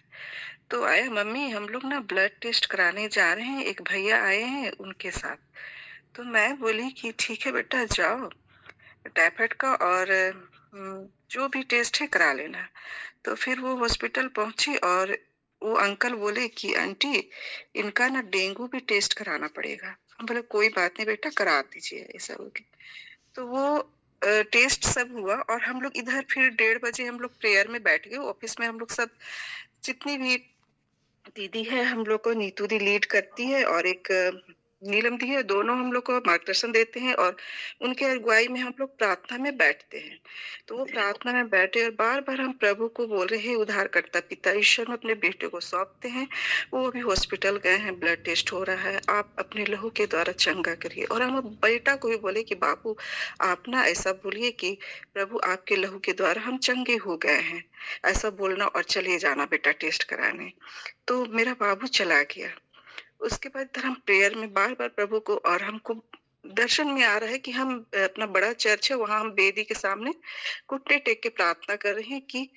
तो आया मम्मी हम लोग ना ब्लड टेस्ट कराने जा रहे हैं, एक भैया आए हैं उनके साथ। तो मैं बोली कि ठीक है बेटा जाओ, टाइफाइड का और जो भी टेस्ट है करा लेना। तो फिर वो हॉस्पिटल पहुंची और वो अंकल बोले कि आंटी इनका ना डेंगू भी टेस्ट कराना पड़ेगा। हम बोले कोई बात नहीं बेटा करा दीजिए, ऐसा हो गया। तो वो टेस्ट सब हुआ और हम लोग इधर फिर 1:30 बजे हम लोग प्रेयर में बैठ गए। ऑफिस में हम लोग सब जितनी भी दीदी है, हम लोग को नीतू दी लीड करती है और एक नीलम दी है, दोनों हम लोग को मार्गदर्शन देते हैं और उनके अगुवाई में हम लोग प्रार्थना में बैठते हैं। तो वो प्रार्थना में बैठे और बार बार हम प्रभु को बोल रहे हैं, उद्धारकर्ता पिता ईश्वर में अपने बेटे को सौंपते हैं। वो अभी हॉस्पिटल गए हैं, ब्लड टेस्ट हो रहा है, आप अपने लहू के द्वारा चंगा करिए। और हम बेटा को भी बोले कि बाबू आप ना ऐसा बोलिए कि प्रभु आपके लहू के द्वारा हम चंगे हो गए हैं, ऐसा बोलना और चले जाना बेटा टेस्ट कराने। तो मेरा बाबू चला गया। उसके बाद इधर हम प्रेयर में बार बार प्रभु को, और हमको दर्शन में आ रहा है कि हम अपना बड़ा चर्च है वहां हम वेदी के सामने घुटने टेक के प्रार्थना कर रहे हैं कि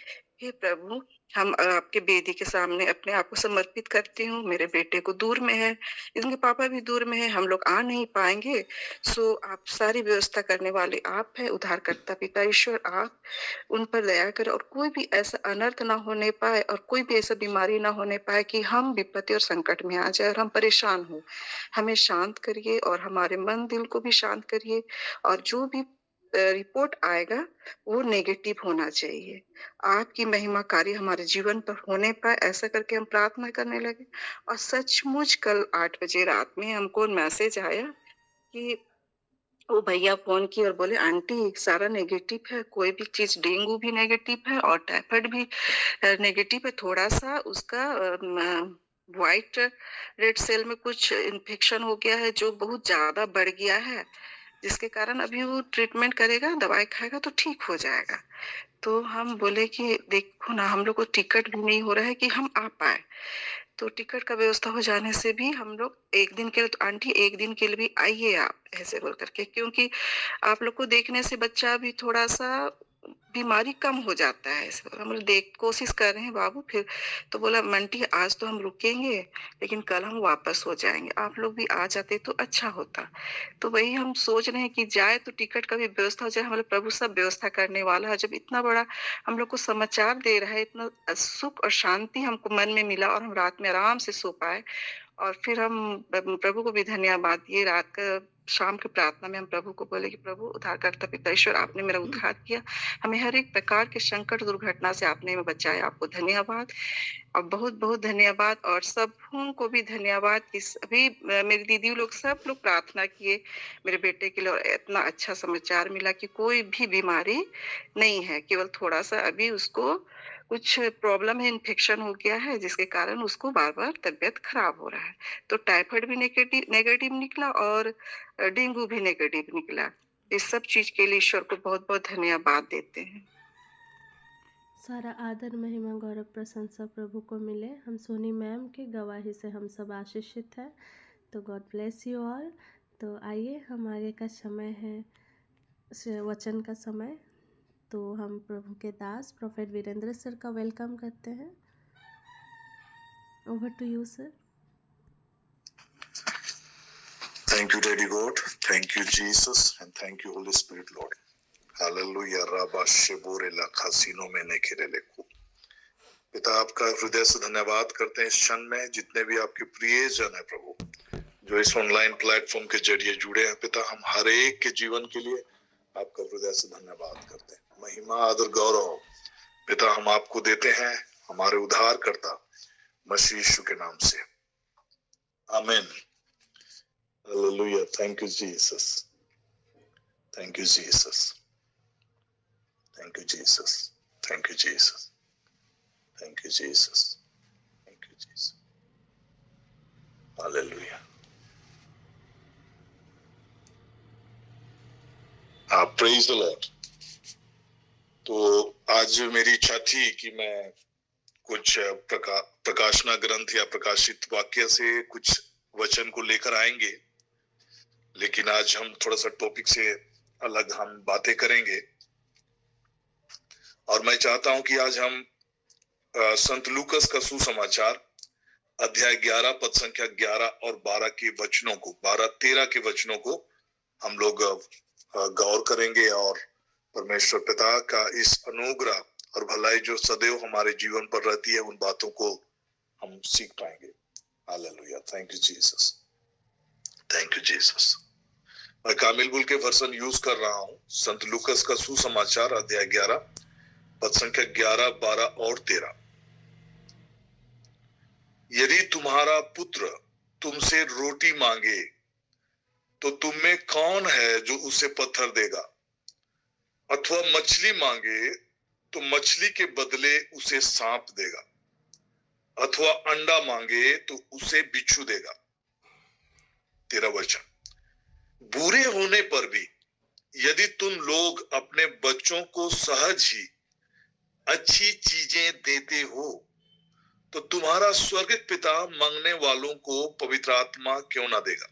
हे प्रभु, हम आपके वेदी के सामने अपने आप को समर्पित करती हूँ। मेरे बेटे को दूर में है, इनके पापा भी दूर में है, हम लोग आ नहीं पाएंगे। सो आप सारी व्यवस्था करने वाले आप है, उद्धारकर्ता पिता ईश्वर, आप उन पर दया करें और कोई भी ऐसा अनर्थ ना होने पाए और कोई भी ऐसा बीमारी ना होने पाए कि हम विपत्ति और संकट में आ जाए और हम परेशान हो। हमें शांत करिए और हमारे मन दिल को भी शांत करिए, और जो भी रिपोर्ट आएगा वो नेगेटिव होना चाहिए। आपकी महिमा कार्य हमारे जीवन पर होने पाए, ऐसा करके हम प्रार्थना करने लगे। और सचमुच कल 8 बजे रात में हमको मैसेज आया कि वो भैया फोन किए और बोले आंटी सारा नेगेटिव है, कोई भी चीज, डेंगू भी नेगेटिव है और टाइफाइड भी नेगेटिव है। थोड़ा सा उसका व्हाइट रेड सेल में कुछ इन्फेक्शन हो गया है जो बहुत ज्यादा बढ़ गया है, जिसके कारण अभी वो ट्रीटमेंट करेगा, दवाई खाएगा तो ठीक हो जाएगा। तो हम बोले कि देखो ना, हम लोग को टिकट भी नहीं हो रहा है कि हम आ पाए। तो टिकट का व्यवस्था हो जाने से भी हम लोग एक दिन के लिए, तो आंटी एक दिन के लिए भी आइए आप, ऐसे बोल करके, क्योंकि आप लोग को देखने से बच्चा भी थोड़ा सा बीमारी कम हो जाता है। ऐसे बोला, हम लोग देख कोशिश कर रहे हैं बाबू। फिर तो बोला मंटी आज तो हम रुकेंगे लेकिन कल हम वापस हो जाएंगे, आप लोग भी आ जाते तो अच्छा होता। तो वही हम सोच रहे हैं कि जाए तो टिकट का भी व्यवस्था हो जाए। हमारे प्रभु सब व्यवस्था करने वाला है। जब इतना बड़ा हम लोग को समाचार दे रहा है, इतना सुख और शांति हमको मन में मिला और हम रात में आराम से सो पाए। और फिर हम प्रभु को भी धन्यवाद दिए। रात का शाम की प्रार्थना में हम प्रभु को बोले कि प्रभु उद्धारकर्ता पिता ईश्वर, आपने मेरा उद्धार किया, हमें हर एक प्रकार के संकट दुर्घटना से आपने हमें बचाया, आपको धन्यवाद और बहुत बहुत धन्यवाद। और सबों को भी धन्यवाद कि सभी मेरी दीदी लोग सब लोग प्रार्थना किए मेरे बेटे के लिए, और इतना अच्छा समाचार मिला कि कोई भी बीमारी नहीं है, केवल थोड़ा सा अभी उसको कुछ प्रॉब्लम है, इन्फेक्शन हो गया है, जिसके कारण उसको बार बार तबीयत खराब हो रहा है। तो टाइफाइड भी नेगेटिव नेगेटिव निकला और डेंगू भी नेगेटिव निकला। इस सब चीज के लिए ईश्वर को बहुत बहुत धन्यवाद देते हैं। सारा आदर महिमा गौरव प्रशंसा प्रभु को मिले। हम सोनी मैम की गवाही से हम सब आशीषित हैं। तो गॉड ब्लेस यू ऑल। तो आइए, हम आगे का समय है वचन का समय। तो हम प्रभु के दास प्रोफेट वीरेंद्र सर का वेलकम करते हैं। Over to you sir. Thank you, Daddy God. Thank you, Jesus. And thank you, Holy Spirit, Lord. Hallelujah. Rabba shebore la khasino में नेखेरे लेको। पिता, आपका हृदय से धन्यवाद करते हैं इस क्षण में, जितने भी आपके प्रियजन है प्रभु, जो इस ऑनलाइन प्लेटफॉर्म के जरिए जुड़े हैं। पिता, हम हर एक के जीवन के लिए आपका हृदय से धन्यवाद करते हैं। महिमा आदर गौरव पिता हम आपको देते हैं, हमारे उद्धार करता मसीह यीशु के नाम से, आमीन। Hallelujah. Thank you, Jesus. Thank you, Jesus. Thank you, Jesus. Thank you, Jesus. Thank you, Jesus. Thank you, Jesus. Hallelujah. Praise the Lord. तो आज मेरी इच्छा थी कि मैं कुछ प्रकाशना ग्रंथ या प्रकाशित वाक्य से कुछ वचन को लेकर आएंगे, लेकिन आज हम थोड़ा सा टॉपिक से अलग हम बातें करेंगे। और मैं चाहता हूं कि आज हम संत लूकस का सुसमाचार अध्याय 11 पद संख्या 11 और 12 के वचनों को, 12-13 के वचनों को हम लोग गौर करेंगे और परमेश्वर पिता का इस अनुग्रह और भलाई जो सदैव हमारे जीवन पर रहती है, उन बातों को हम सीख पाएंगे। Hallelujah. Thank you Jesus. Thank you Jesus. मैं कामिल बुल के वर्सन यूज कर रहा हूं। संत लूकस का सुसमाचार अध्याय 11 पद संख्या 11, 12 और 13। यदि तुम्हारा पुत्र तुमसे रोटी मांगे तो तुम में कौन है जो उसे पत्थर देगा? अथवा मछली मांगे तो मछली के बदले उसे सांप देगा? अथवा अंडा मांगे तो उसे बिच्छू देगा? 13 वचन। बुरे होने पर भी यदि तुम लोग अपने बच्चों को सहज ही अच्छी चीजें देते हो तो तुम्हारा स्वर्गिक पिता मांगने वालों को पवित्र आत्मा क्यों ना देगा।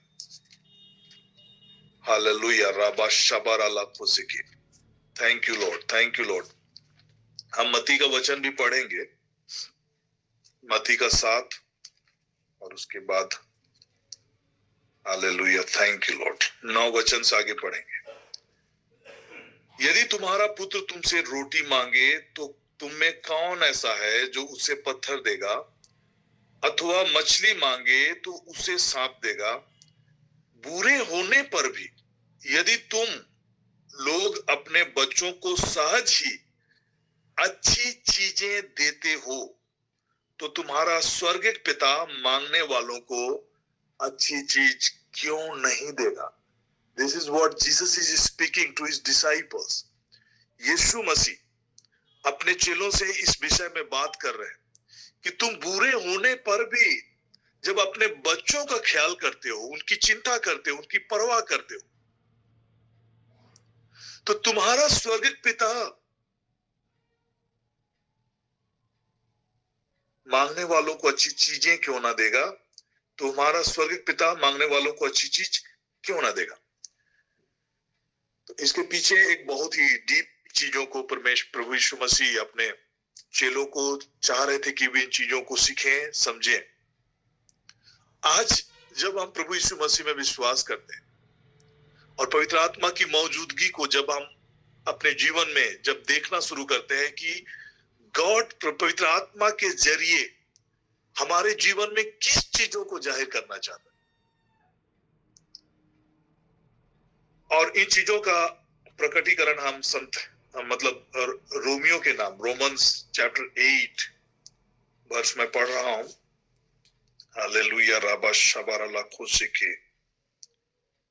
हालेलुया राबा शबार अला खुशिकी। Thank you Lord, thank you Lord. हम मत्ती का वचन भी पढ़ेंगे, मत्ती का 7 और उसके बाद हालेलुया थैंक यू लॉर्ड 9 वचन से आगे पढ़ेंगे। यदि तुम्हारा पुत्र तुमसे रोटी मांगे तो तुम में कौन ऐसा है जो उसे पत्थर देगा, अथवा मछली मांगे तो उसे सांप देगा। बुरे होने पर भी यदि तुम लोग अपने बच्चों को सहज ही अच्छी चीजें देते हो तो तुम्हारा स्वर्गिक पिता मांगने वालों को अच्छी चीज क्यों नहीं देगा। This is what Jesus is speaking to his disciples. यीशु मसीह अपने चेलों से इस विषय में बात कर रहे हैं कि तुम बुरे होने पर भी जब अपने बच्चों का ख्याल करते हो, उनकी चिंता करते हो, उनकी परवाह करते हो, तो तुम्हारा स्वर्गिक पिता मांगने वालों को अच्छी चीजें क्यों ना देगा। तुम्हारा स्वर्गिक पिता मांगने वालों को अच्छी चीज क्यों ना देगा। तो इसके पीछे एक बहुत ही डीप चीजों को प्रभु यीशु मसीह अपने चेलों को चाह रहे थे कि वे इन चीजों को सीखें, समझें। आज जब हम प्रभु यीशु मसीह में विश्वास करते हैं और पवित्र आत्मा की मौजूदगी को जब हम अपने जीवन में जब देखना शुरू करते हैं कि गॉड पवित्र आत्मा के जरिए हमारे जीवन में किस चीजों को जाहिर करना चाहता है, और इन चीजों का प्रकटीकरण हम रोमियो के नाम रोमन्स चैप्टर 8 वर्ष में पढ़ रहा हूं। हालेलुया राबा शबार अला खुशिकी।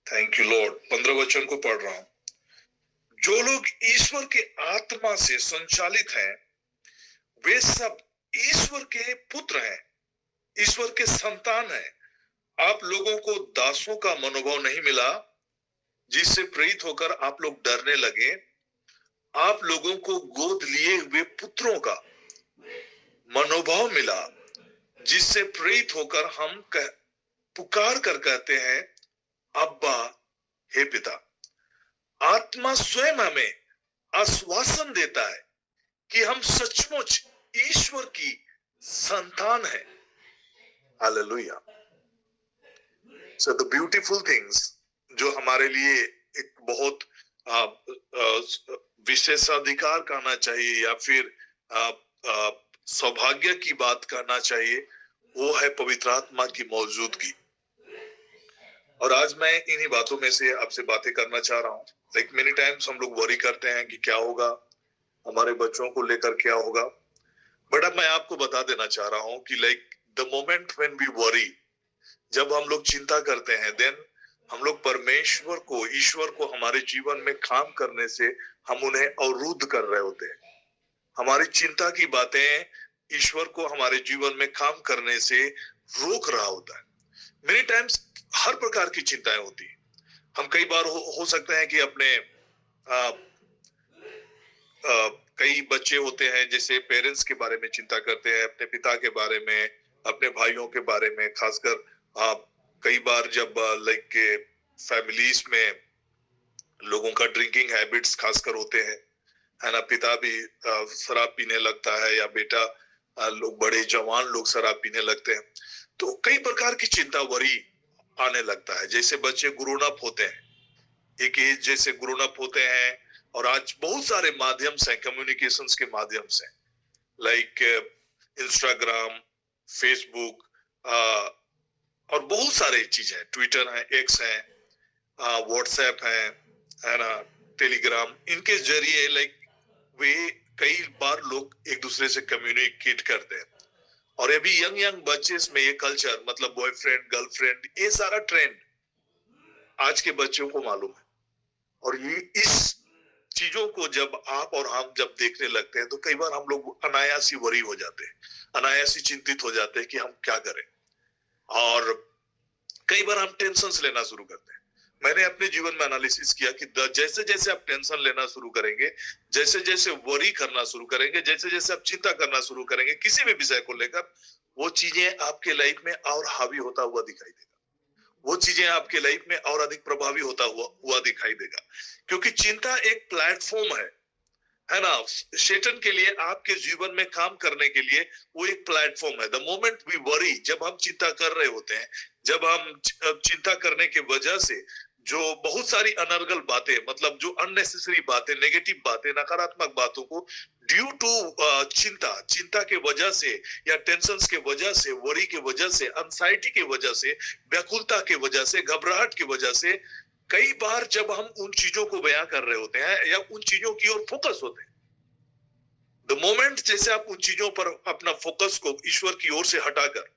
Thank you Lord. 15 वचन को पढ़ रहा हूं। जो लोग ईश्वर के आत्मा से संचालित हैं वे सब ईश्वर के पुत्र हैं, ईश्वर के संतान हैं। आप लोगों को दासों का मनोभाव नहीं मिला जिससे प्रेरित होकर आप लोग डरने लगे। आप लोगों को गोद लिए हुए पुत्रों का मनोभाव मिला जिससे प्रेरित होकर हम पुकार कर कहते हैं अब्बा हे पिता। आत्मा स्वयं हमें आश्वासन देता है कि हम सचमुच ईश्वर की संतान हैं। Hallelujah. So the beautiful things जो हमारे लिए एक बहुत विशेषाधिकार कहना चाहिए या फिर सौभाग्य की बात करना चाहिए, वो है पवित्र आत्मा की मौजूदगी। और आज मैं इन्हीं बातों में से आपसे बातें करना चाह रहा हूँ। लाइक मेनी टाइम्स हम लोग वरी करते हैं कि क्या होगा, हमारे बच्चों को लेकर क्या होगा। बट अब मैं आपको बता देना चाह रहा हूँ कि like the moment when we worry, जब हम लोग चिंता करते हैं, देन हम लोग परमेश्वर को, ईश्वर को हमारे जीवन में काम करने से हम उन्हें अवरुद्ध कर रहे होते हैं। हमारी चिंता की बातें ईश्वर को हमारे जीवन में काम करने से रोक रहा होता है। मेनी टाइम्स हर प्रकार की चिंताएं होती है। हम कई बार हो सकते हैं कि अपने कई बच्चे होते हैं जैसे पेरेंट्स के बारे में चिंता करते हैं, अपने पिता के बारे में, अपने भाइयों के बारे में। खासकर कई बार जब लाइक फैमिलीज में लोगों का ड्रिंकिंग हैबिट्स खासकर होते हैं, है ना, पिता भी शराब पीने लगता है या बेटा, लोग बड़े जवान लोग शराब पीने लगते हैं, तो कई प्रकार की चिंता वरी आने लगता है। जैसे बच्चे ग्रोन अप होते हैं, एक एज जैसे ग्रोन अप होते हैं, और आज बहुत सारे माध्यम से, कम्युनिकेशंस के माध्यम से, लाइक इंस्टाग्राम, फेसबुक और बहुत सारे चीज है, ट्विटर है, एक्स है, व्हाट्सएप है ना, टेलीग्राम, इनके जरिए लाइक वे कई बार लोग एक दूसरे से कम्युनिकेट करते हैं। और अभी यंग बच्चे में ये कल्चर, मतलब बॉयफ्रेंड गर्लफ्रेंड, ये सारा ट्रेंड आज के बच्चों को मालूम है। और ये इस चीजों को जब आप और हम जब देखने लगते हैं तो कई बार हम लोग अनायास ही वरी हो जाते हैं, अनायास ही चिंतित हो जाते हैं कि हम क्या करें। और कई बार हम टेंशन लेना शुरू करते हैं। मैंने अपने जीवन में एनालिसिस किया कि जैसे जैसे आप टेंशन लेना शुरू करेंगे, जैसे जैसे वरी करना शुरू करेंगे, जैसे जैसे आप चिंता करना शुरू करेंगे किसी भी विषय को लेकर, वो चीजें आपके लाइफ में और हावी होता हुआ दिखाई देगा, वो चीजें आपके लाइफ में और अधिक प्रभावी होता हुआ दिखाई देगा। क्योंकि चिंता एक प्लेटफॉर्म है ना, शैतान के लिए आपके जीवन में काम करने के लिए वो एक प्लेटफॉर्म है। द मोमेंट वी वरी, जब हम चिंता कर रहे होते हैं, जब हम चिंता करने की वजह से जो बहुत सारी अनर्गल बातें, मतलब जो अननेसेसरी बातें, नेगेटिव बातें, नकारात्मक बातों को ड्यू टू चिंता के वजह से या टेंशंस के वजह से, वरी के वजह से, एंजाइटी के वजह से, व्याकुलता के वजह से, घबराहट की वजह से, कई बार जब हम उन चीजों को बयां कर रहे होते हैं या उन चीजों की ओर फोकस होते हैं, द मोमेंट जैसे आप उन चीजों पर अपना फोकस को ईश्वर की ओर से हटाकर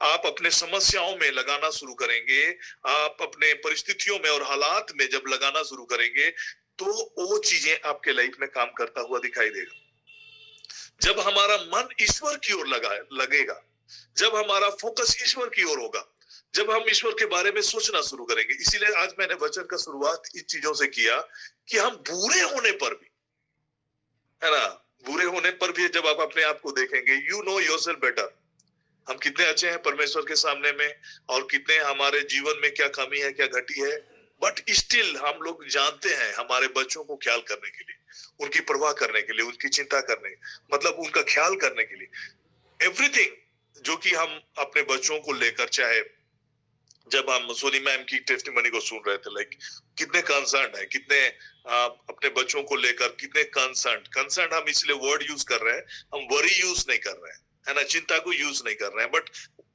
आप अपने समस्याओं में लगाना शुरू करेंगे, आप अपने परिस्थितियों में और हालात में जब लगाना शुरू करेंगे, तो वो चीजें आपके लाइफ में काम करता हुआ दिखाई देगा। जब हमारा मन ईश्वर की ओर लगेगा, जब हमारा फोकस ईश्वर की ओर होगा, जब हम ईश्वर के बारे में सोचना शुरू करेंगे। इसीलिए आज मैंने वचन का शुरुआत इन चीजों से किया कि हम बुरे होने पर भी, है ना, बुरे होने पर भी जब आप अपने आप को देखेंगे, यू नो योरसेल्फ बेटर, हम कितने अच्छे हैं परमेश्वर के सामने में, और कितने हमारे जीवन में क्या कमी है, क्या घटी है, बट स्टिल हम लोग जानते हैं हमारे बच्चों को ख्याल करने के लिए, उनकी परवाह करने के लिए, उनकी चिंता करने, मतलब उनका ख्याल करने के लिए, एवरीथिंग जो कि हम अपने बच्चों को लेकर, चाहे जब हम सोनी मैम की टेस्टिमनी को सुन रहे थे, लाइक कितने कंसर्न है, कितने अपने बच्चों को लेकर कितने कंसर्न हम इसलिए वर्ड यूज कर रहे हैं, हम वरी यूज नहीं कर रहे हैं, है ना, चिंता को यूज नहीं कर रहे हैं, बट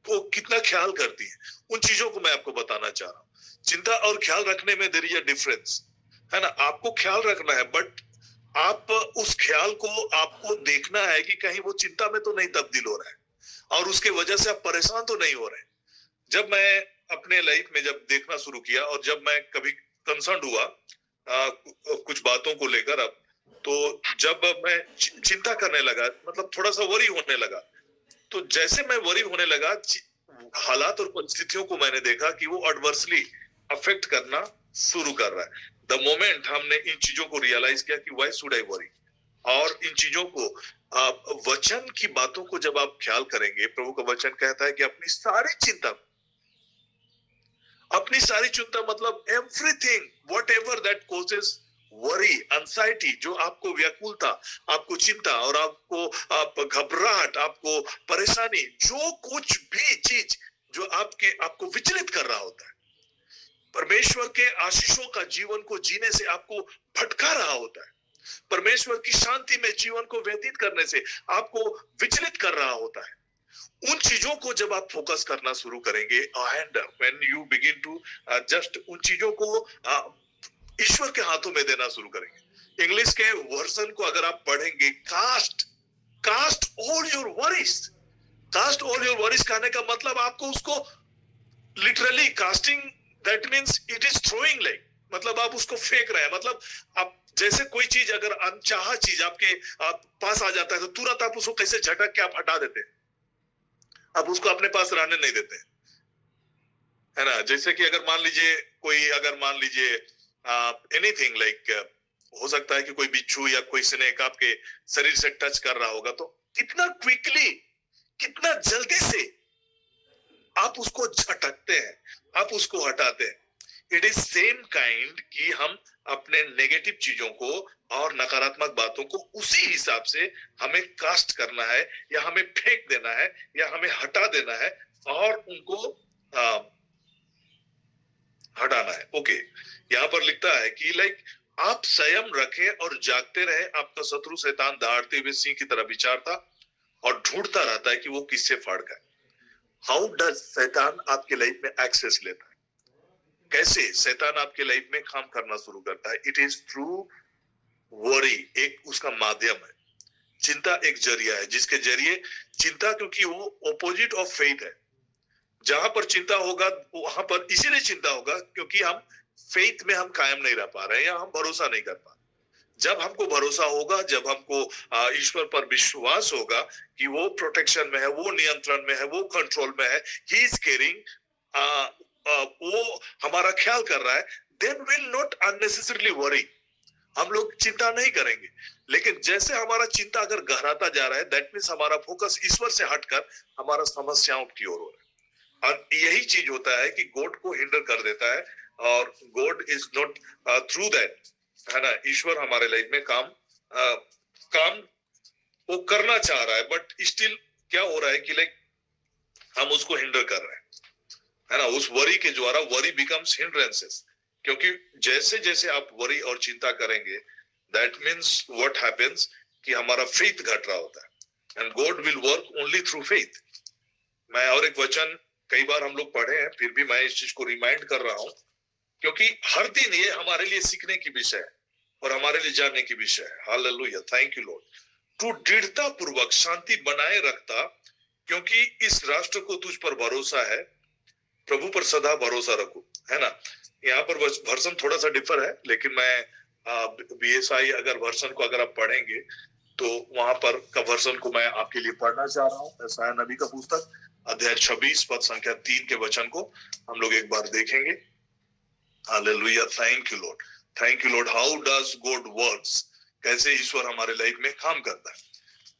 वो कितना ख्याल करती है, उन चीजों को मैं आपको बताना चाह रहा हूँ। चिंता और ख्याल रखने में देयर इज अ डिफरेंस, है ना, आपको ख्याल रखना है, बट आप उस ख्याल को आपको देखना है कि कहीं वो चिंता में तो नहीं तब्दील हो रहा है, और उसके वजह से आप परेशान तो नहीं हो रहे। जब मैं अपने लाइफ में जब देखना शुरू किया और जब मैं कभी कंसर्न हुआ कुछ बातों को लेकर, अब तो जब मैं चिंता करने लगा, मतलब थोड़ा सा वरी होने लगा, तो जैसे मैं वरी होने लगा, हालात और परिस्थितियों को मैंने देखा कि वो एडवर्सली अफेक्ट करना शुरू कर रहा है। द मोमेंट हमने इन चीजों को रियलाइज किया कि व्हाई शुड आई वरी, और इन चीजों को वचन की बातों को जब आप ख्याल करेंगे, प्रभु का वचन कहता है कि अपनी सारी चिंता मतलब everything what ever that causes worry, anxiety, जो आपको व्याकुलता, आपको चिंता और आपको घबराहट, आपको परेशानी, जो कुछ भी चीज जो आपको विचलित कर रहा होता है, परमेश्वर के आशीषों का जीवन को जीने से आपको भटका रहा होता है, परमेश्वर की शांति में जीवन को व्यतीत करने से आपको विचलित कर रहा होता है, उन चीजों को जब आप फोकस करना शुरू करेंगे, and when you begin to just उन चीजों को ईश्वर के हाथों में देना शुरू करेंगे। इंग्लिश के वर्जन को अगर आप पढ़ेंगे, कास्ट ऑल योर वरीज कहने का मतलब आपको उसको literally casting, that means it is throwing, like मतलब आप उसको फेंक रहे हैं, मतलब आप जैसे कोई चीज अगर अनचाहा चीज आपके पास आ जाता है तो तुरंत आप उसको कैसे झटक के आप हटा देते हैं, आप उसको अपने पास रहने नहीं देते, है ना। जैसे कि अगर मान लीजिए एनीथिंग लाइक हो सकता है कि कोई बिच्छू या कोई स्नेक आपके शरीर से टच कर रहा होगा, तो कितना क्विकली, कितना जल्दी से आप उसको झटकते हैं, आप उसको हटाते हैं। इट इज सेम काइंड कि हम अपने नेगेटिव चीजों को और नकारात्मक बातों को उसी हिसाब से हमें कास्ट करना है, या हमें फेंक देना है, या हमें हटा देना है, और उनको हटाना है। ओके, यहाँ पर लिखता है कि लाइक आप संयम रखें और जागते रहे, आपका शत्रु शैतान दहाड़ते हुए सिंह की तरह विचारता और ढूंढता रहता है कि वो किससे फाड़ खाए। हाउ डज शैतान आपके लाइफ में एक्सेस लेता है, कैसे शैतान आपके लाइफ में काम करना शुरू करता है? इट इज थ्रू वरी, एक उसका माध्यम है। चिंता एक जरिया है जिसके जरिए चिंता, क्योंकि वो ऑपोजिट ऑफ फेथ है, जहां पर चिंता होगा वहां पर इसीलिए चिंता होगा क्योंकि हम फेथ में हम कायम नहीं रह पा रहे हैं, या हम भरोसा नहीं कर पा रहे। जब हमको भरोसा होगा, जब हमको ईश्वर पर विश्वास होगा कि वो प्रोटेक्शन में है, वो नियंत्रण में है, वो कंट्रोल में है, ही इज केयरिंग, वो हमारा ख्याल कर रहा है, then we'll not unnecessarily worry. हम लोग चिंता नहीं करेंगे। लेकिन जैसे हमारा चिंता अगर गहराता जा रहा है, दैट मीन्स हमारा फोकस ईश्वर से हटकर हमारा समस्याओं की ओर हो रहा है। और यही चीज होता है कि गॉड को हिंडर कर देता है, और God is not through that, है ना। ईश्वर हमारे लाइफ में काम वो करना चाह रहा है, बट स्टिल क्या हो रहा है कि लाइक हम उसको हिंडर कर रहे हैं, है ना। उस वरी के द्वारा वरी बिकम्स हिंड्रेंसेस, क्योंकि जैसे जैसे आप वरी और चिंता करेंगे, दैट मीन्स व्हाट हैपेंस कि हमारा फेथ घट रहा होता है, and God will work only through faith. मैं और एक वचन कई बार हम लोग पढ़े हैं, फिर भी मैं इस चीज को रिमाइंड कर रहा हूं, क्योंकि हर दिन ये हमारे लिए सीखने की विषय है और हमारे लिए जानने की विषय है। Hallelujah, thank you Lord. तू दृढ़ता पूर्वक शांति बनाए रखता, क्योंकि इस राष्ट्र को तुझ पर भरोसा है, प्रभु पर सदा भरोसा रखो, है ना। यहाँ पर वर्सन थोड़ा सा डिफर है, लेकिन मैं BSI अगर वर्सन को अगर आप पढ़ेंगे तो वहां पर का वर्सन को मैं आपके लिए पढ़ना चाह रहा हूँ। यशायाह नबी का पुस्तक अध्याय 26 पद संख्या 3 के वचन को हम लोग एक बार देखेंगे। Hallelujah, thank you Lord, thank you Lord. How does God works, कैसे ईश्वर हमारे लाइफ में काम करता है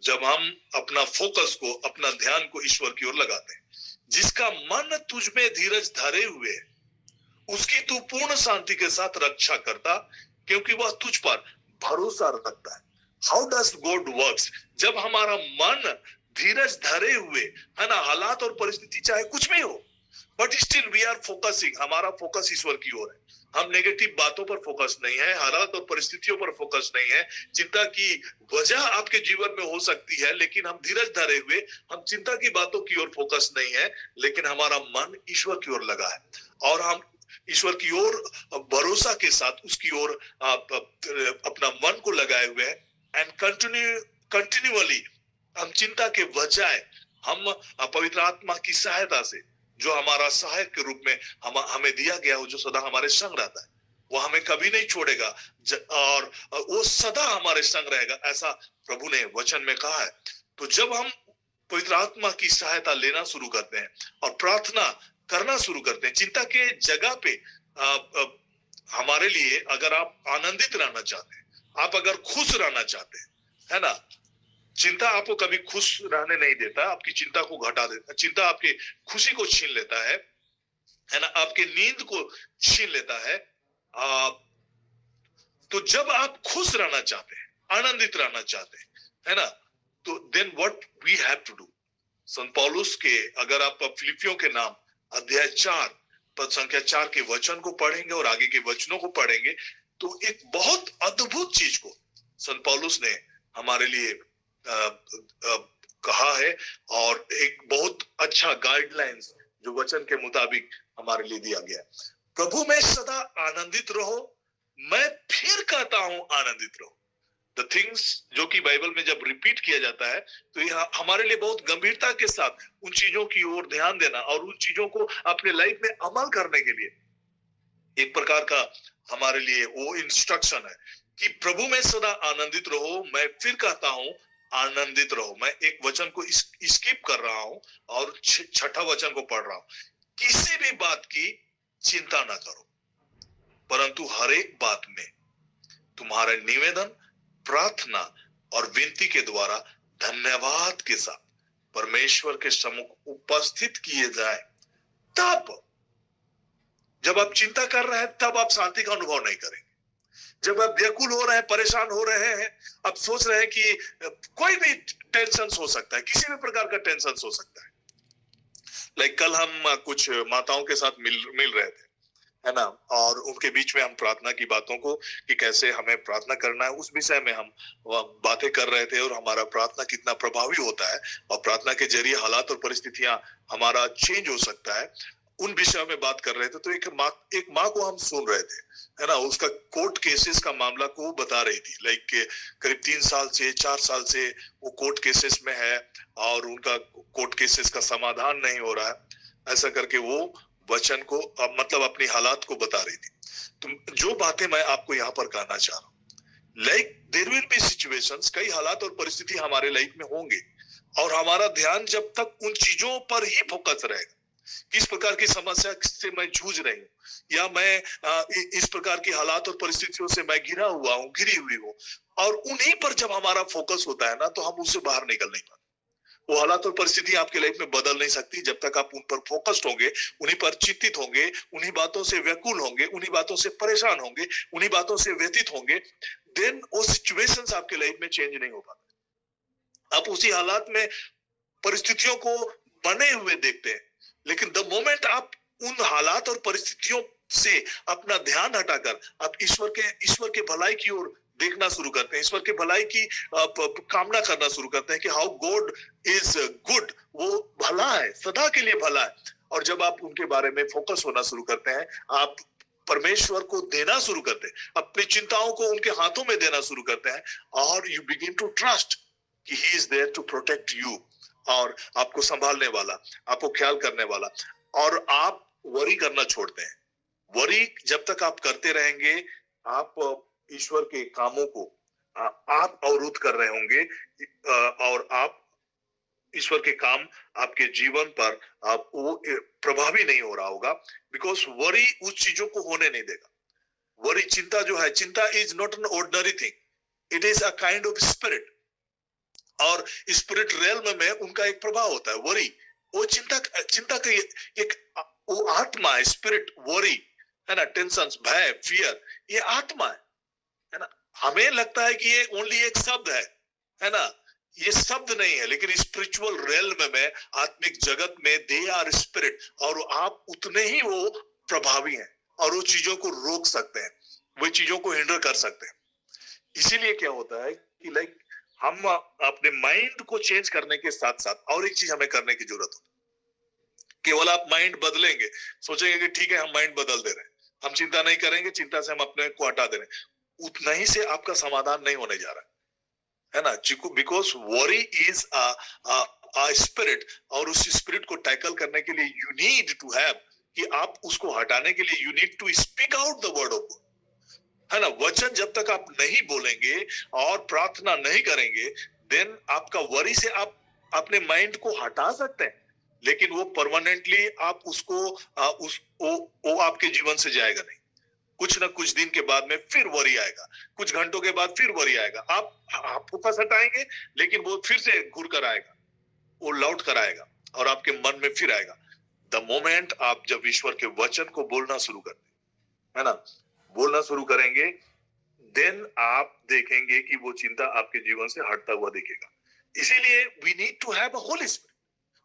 जब हम अपना फोकस को, अपना ध्यान को ईश्वर की ओर लगाते हैं। जिसका मन तुझ में धीरज धरे हुए है, उसकी तू पूर्ण शांति के साथ रक्षा करता, क्योंकि वह तुझ पर भरोसा रखता है। हाउ डज गॉड वर्क्स, जब हमारा मन धीरज धरे हुए, है ना, हालात और परिस्थिति चाहे कुछ भी हो, but still we are focusing, हमारा फोकस ईश्वर की ओर है। हम नेगेटिव बातों पर फोकस नहीं है, हालात और परिस्थितियों पर फोकस नहीं है। चिंता की वजह आपके जीवन में हो सकती है, लेकिन हम धीरज धरे हुए, हम चिंता की बातों की ओर फोकस नहीं है, लेकिन हमारा मन ईश्वर की ओर लगा है, और हम ईश्वर की ओर भरोसा के साथ उसकी ओर अपना मन को लगाए हुए हैं। एंड कंटिन्यूअली हम चिंता के बजाय हम पवित्र आत्मा की सहायता से, जो हमारा सहायक के रूप में हमें दिया गया हो, जो सदा हमारे संग रहता है, वो हमें कभी नहीं छोड़ेगा और वो सदा हमारे संग रहेगा, ऐसा प्रभु ने वचन में कहा है। तो जब हम पवित्र आत्मा की सहायता लेना शुरू करते हैं और प्रार्थना करना शुरू करते हैं, चिंता के जगह पे हमारे लिए, अगर आप आनंदित रहना चाहते हैं, आप अगर खुश रहना चाहते हैं, है ना, चिंता आपको कभी खुश रहने नहीं देता, आपकी चिंता को घटा देता, चिंता आपकी खुशी को छीन लेता है ना, आपके नींद को छीन लेता है। तो जब आप खुश रहना चाहते हैं, आनंदित रहना चाहते हैं, है ना, तो then what we have to do. संत पौलुस के, अगर आप फिलिपियों के नाम अध्याय 4 पद संख्या 4 के वचन को पढ़ेंगे और आगे के वचनों को पढ़ेंगे, तो एक बहुत अद्भुत चीज को संत पौलुस ने हमारे लिए कहा है, और एक बहुत अच्छा गाइडलाइंस जो वचन के मुताबिक हमारे लिए दिया गया है। प्रभु में सदा आनंदित रहो, मैं फिर कहता हूं आनंदित रहो। द थिंग्स जो कि बाइबल में जब रिपीट किया जाता है, तो यह हमारे लिए बहुत गंभीरता के साथ उन चीजों की ओर ध्यान देना और उन चीजों को अपने लाइफ में अमल करने के लिए एक प्रकार का हमारे लिए वो इंस्ट्रक्शन है कि प्रभु में सदा आनंदित रहो, मैं फिर कहता हूं आनंदित रहो। मैं एक वचन को स्किप कर रहा हूं और छठा वचन को पढ़ रहा हूं। किसी भी बात की चिंता ना करो, परंतु हर एक बात में तुम्हारा निवेदन, प्रार्थना और विनती के द्वारा धन्यवाद के साथ परमेश्वर के सम्मुख उपस्थित किए जाए। तब जब आप चिंता कर रहे हैं, तब आप शांति का अनुभव नहीं करेंगे। जब आप व्याकुल हो रहे हैं, परेशान हो रहे हैं, आप सोच रहे हैं कि कोई भी टेंशन हो सकता है, किसी भी प्रकार का टेंशन हो सकता है। लाइक कल हम कुछ माताओं के साथ मिल रहे थे, है ना, और उनके बीच में हम प्रार्थना की बातों को, कि कैसे हमें प्रार्थना करना है, उस विषय में हम बातें कर रहे थे, और हमारा प्रार्थना कितना प्रभावी होता है और प्रार्थना के जरिए हालात और परिस्थितियां हमारा चेंज हो सकता है, उन विषयों में बात कर रहे थे। तो एक माँ को हम सुन रहे थे, है ना, उसका कोर्ट केसेस का मामला को बता रही थी। लाइक करीब 3 साल से 4 साल से वो कोर्ट केसेस में है और उनका कोर्ट केसेस का समाधान नहीं हो रहा है। ऐसा करके वो वचन को मतलब अपनी हालात को बता रही थी। तो जो बातें मैं आपको यहाँ पर कहना चाह रहा हूँ, like there will be situations, कई हालात और परिस्थिति हमारे लाइफ में होंगे, और हमारा ध्यान जब तक उन चीजों पर ही फोकस रहेगा, किस प्रकार की समस्या से मैं जूझ रही हूँ, या मैं इस प्रकार की हालात और परिस्थितियों से मैं घिरा हुआ हूँ, घिरी हुई हूँ, और उन्हीं पर जब हमारा फोकस होता है ना, तो हम उससे बाहर निकल नहीं पाते। वो हालात और परिस्थिति आपके लाइफ में बदल नहीं सकती जब तक आप उन पर फोकस्ड होंगे, उन्हीं पर चिंतित होंगे, उन्हीं बातों से व्याकुल होंगे, उन्हीं बातों से परेशान होंगे, उन्हीं बातों से व्यतीत होंगे। देन वो सिचुएशंस आपके लाइफ में चेंज नहीं हो पाते। आप उसी हालात में परिस्थितियों को बने हुए देखते हैं, लेकिन द मोमेंट आप उन हालात और परिस्थितियों से अपना ध्यान हटाकर आप ईश्वर के भलाई की ओर देखना शुरू करते हैं, ईश्वर के भलाई की कामना करना शुरू करते हैं कि हाउ गॉड इज गुड, वो भला है, सदा के लिए भला है। और जब आप उनके बारे में फोकस होना शुरू करते हैं, आप परमेश्वर को देना शुरू करते हैं, अपनी चिंताओं को उनके हाथों में देना शुरू करते हैं, और यू बिगिन टू ट्रस्ट कि he is there to protect you, और आपको संभालने वाला, आपको ख्याल करने वाला, और आप वरी करना छोड़ते हैं। वरी जब तक आप करते रहेंगे, आप ईश्वर के कामों को आप अवरुद्ध कर रहे होंगे, और आप ईश्वर के काम आपके जीवन पर आप वो प्रभावी नहीं हो रहा होगा, बिकॉज वरी उस चीजों को होने नहीं देगा। वरी, चिंता जो है, चिंता is not an ordinary thing, it is a kind of spirit, और स्पिरिट रेल्म में उनका एक प्रभाव होता है। वरी, वो चिंता का एक वो आत्मा है, स्पिरिट, वरी है ना, टेंशन, भय, फियर, ये आत्मा है ना। हमें लगता है कि ये ओनली एक शब्द है ना, ये शब्द नहीं है, लेकिन स्पिरिचुअल रेल्म में, आत्मिक जगत में, दे आर स्पिरिट, और आप उतने ही वो प्रभावी हैं, और वो चीजों को रोक सकते हैं, वो चीजों को हिंडर कर सकते हैं। इसीलिए क्या होता है कि लाइक हम अपने माइंड को चेंज करने के साथ साथ और एक चीज हमें करने की जरूरत है। केवल आप माइंड बदलेंगे, सोचेंगे कि ठीक है हम माइंड बदल दे रहे हैं, हम चिंता नहीं करेंगे, चिंता से हम अपने को हटा दे रहे हैं, उतना ही से आपका समाधान नहीं होने जा रहा है ना। Because worry is a spirit, और उस स्पिरिट को टैकल करने के लिए यू नीड टू हैव, कि आप उसको हटाने के लिए you need to speak out the word of God, है ना। वचन जब तक आप नहीं बोलेंगे और प्रार्थना नहीं करेंगे, देन आपका वरी से आप अपने माइंड को हटा सकते हैं, लेकिन वो परमानेंटली आप उसको वो आपके जीवन से जाएगा नहीं। कुछ ना कुछ दिन के बाद में फिर वरी आएगा, कुछ घंटों के बाद फिर वरी आएगा, आप फोकस हटाएंगे, लेकिन वो फिर से घूर कर आएगा, वो लौट कर आएगा, और आपके मन में फिर आएगा। द मोमेंट आप जब ईश्वर के वचन को बोलना शुरू करते हैं, है ना, बोलना शुरू करेंगे, देन आप देखेंगे कि वो चिंता आपके जीवन से हटता हुआ दिखेगा। इसीलिए we need to have a holy spirit,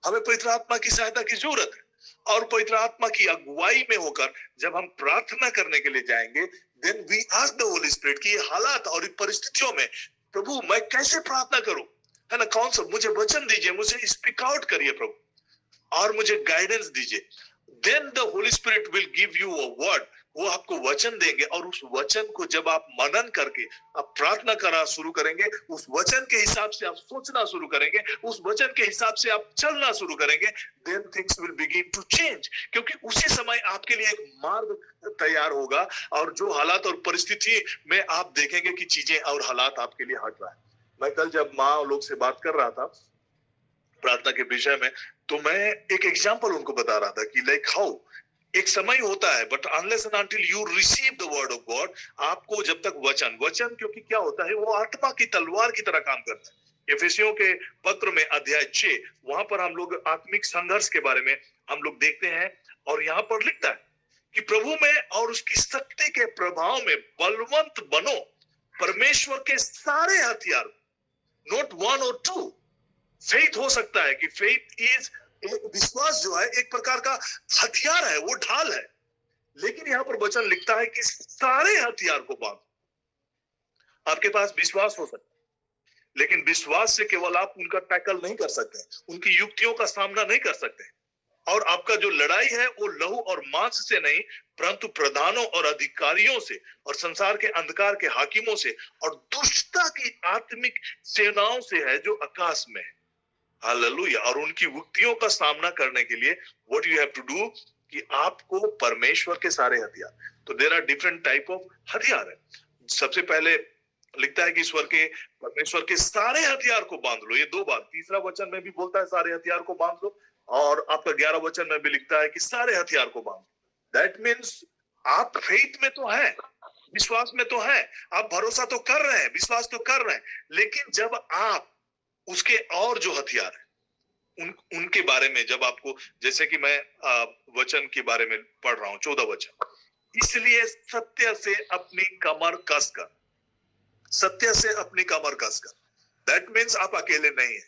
हमें पवित्र आत्मा की सहायता की जरूरत है, और पवित्र आत्मा की अगुवाई में होकर जब हम प्रार्थना करने के लिए जाएंगे, then we ask the holy spirit कि ये हालात और परिस्थितियों में प्रभु मैं कैसे प्रार्थना करूं, है ना, कौन सा मुझे वचन दीजिए, मुझे स्पीक आउट करिए प्रभु, और मुझे गाइडेंस दीजिए। Then the holy spirit will give you a word, वो आपको वचन देंगे, और उस वचन को जब आप मनन करके आप प्रार्थना करना शुरू करेंगे, उस वचन के हिसाब से आप सोचना शुरू करेंगे, उस वचन के हिसाब से आप चलना शुरू करेंगे, then things will begin to change, क्योंकि उसी समय आपके लिए एक मार्ग तैयार होगा, और जो हालात और परिस्थिति में आप देखेंगे कि चीजें और हालात आपके लिए हट रहा है। मैं कल जब माँ लोग से बात कर रहा था प्रार्थना के विषय में, तो मैं एक एग्जाम्पल उनको बता रहा था कि लाइक हाउ एक समय होता है, but unless and until you receive the word of God, आपको जब तक वचन, क्योंकि क्या होता है, वो आत्मा की तलवार की तरह काम करता है। एफेसियों के पत्र में अध्याय 6, वहां पर हम लोग आत्मिक संघर्ष के बारे में हम लोग देखते हैं, और यहाँ पर लिखता है कि प्रभु में और उसकी शक्ति के प्रभाव में बलवंत बनो, परमेश्वर के सारे हथियार, नॉट वन और टू। फेथ हो सकता है कि फेथ इज, विश्वास जो है एक प्रकार का हथियार है, वो ढाल है, लेकिन यहां पर वचन लिखता है कि सारे हथियार को बांधो। आपके पास विश्वास हो सकता है, लेकिन विश्वास से केवल आप उनका टैकल नहीं कर सकते, उनकी युक्तियों का सामना नहीं कर सकते, और आपका जो लड़ाई है वो लहू और मांस से नहीं, परंतु प्रधानों और अधिकारियों से, और संसार के अंधकार के हाकिमों से, और दुष्टता की आत्मिक सेनाओं से है जो आकाश में है। हालेलुया। और उनकी युक्तियों का सामना करने के लिए what you have to do, कि आपको परमेश्वर के सारे हथियार, तो there are different type of हथियार है। सबसे पहले लिखता है कि परमेश्वर के सारे हथियार को बांध लो, ये 2 बार, तीसरा वचन में भी बोलता है सारे हथियार को बांध लो, और आपका 11 वचन में भी लिखता है कि सारे हथियार को बांधो। दैट मीन्स आप फेथ में तो है, विश्वास में तो है, आप भरोसा तो कर रहे हैं, विश्वास तो कर रहे हैं, लेकिन जब आप उसके और जो हथियार है उनके बारे में जब आपको, जैसे कि मैं वचन के बारे में पढ़ रहा हूं 14 वचन, इसलिए सत्य से अपनी कमर कसकर, सत्य से अपनी कमर कसकर, दैट मीन्स आप अकेले नहीं है।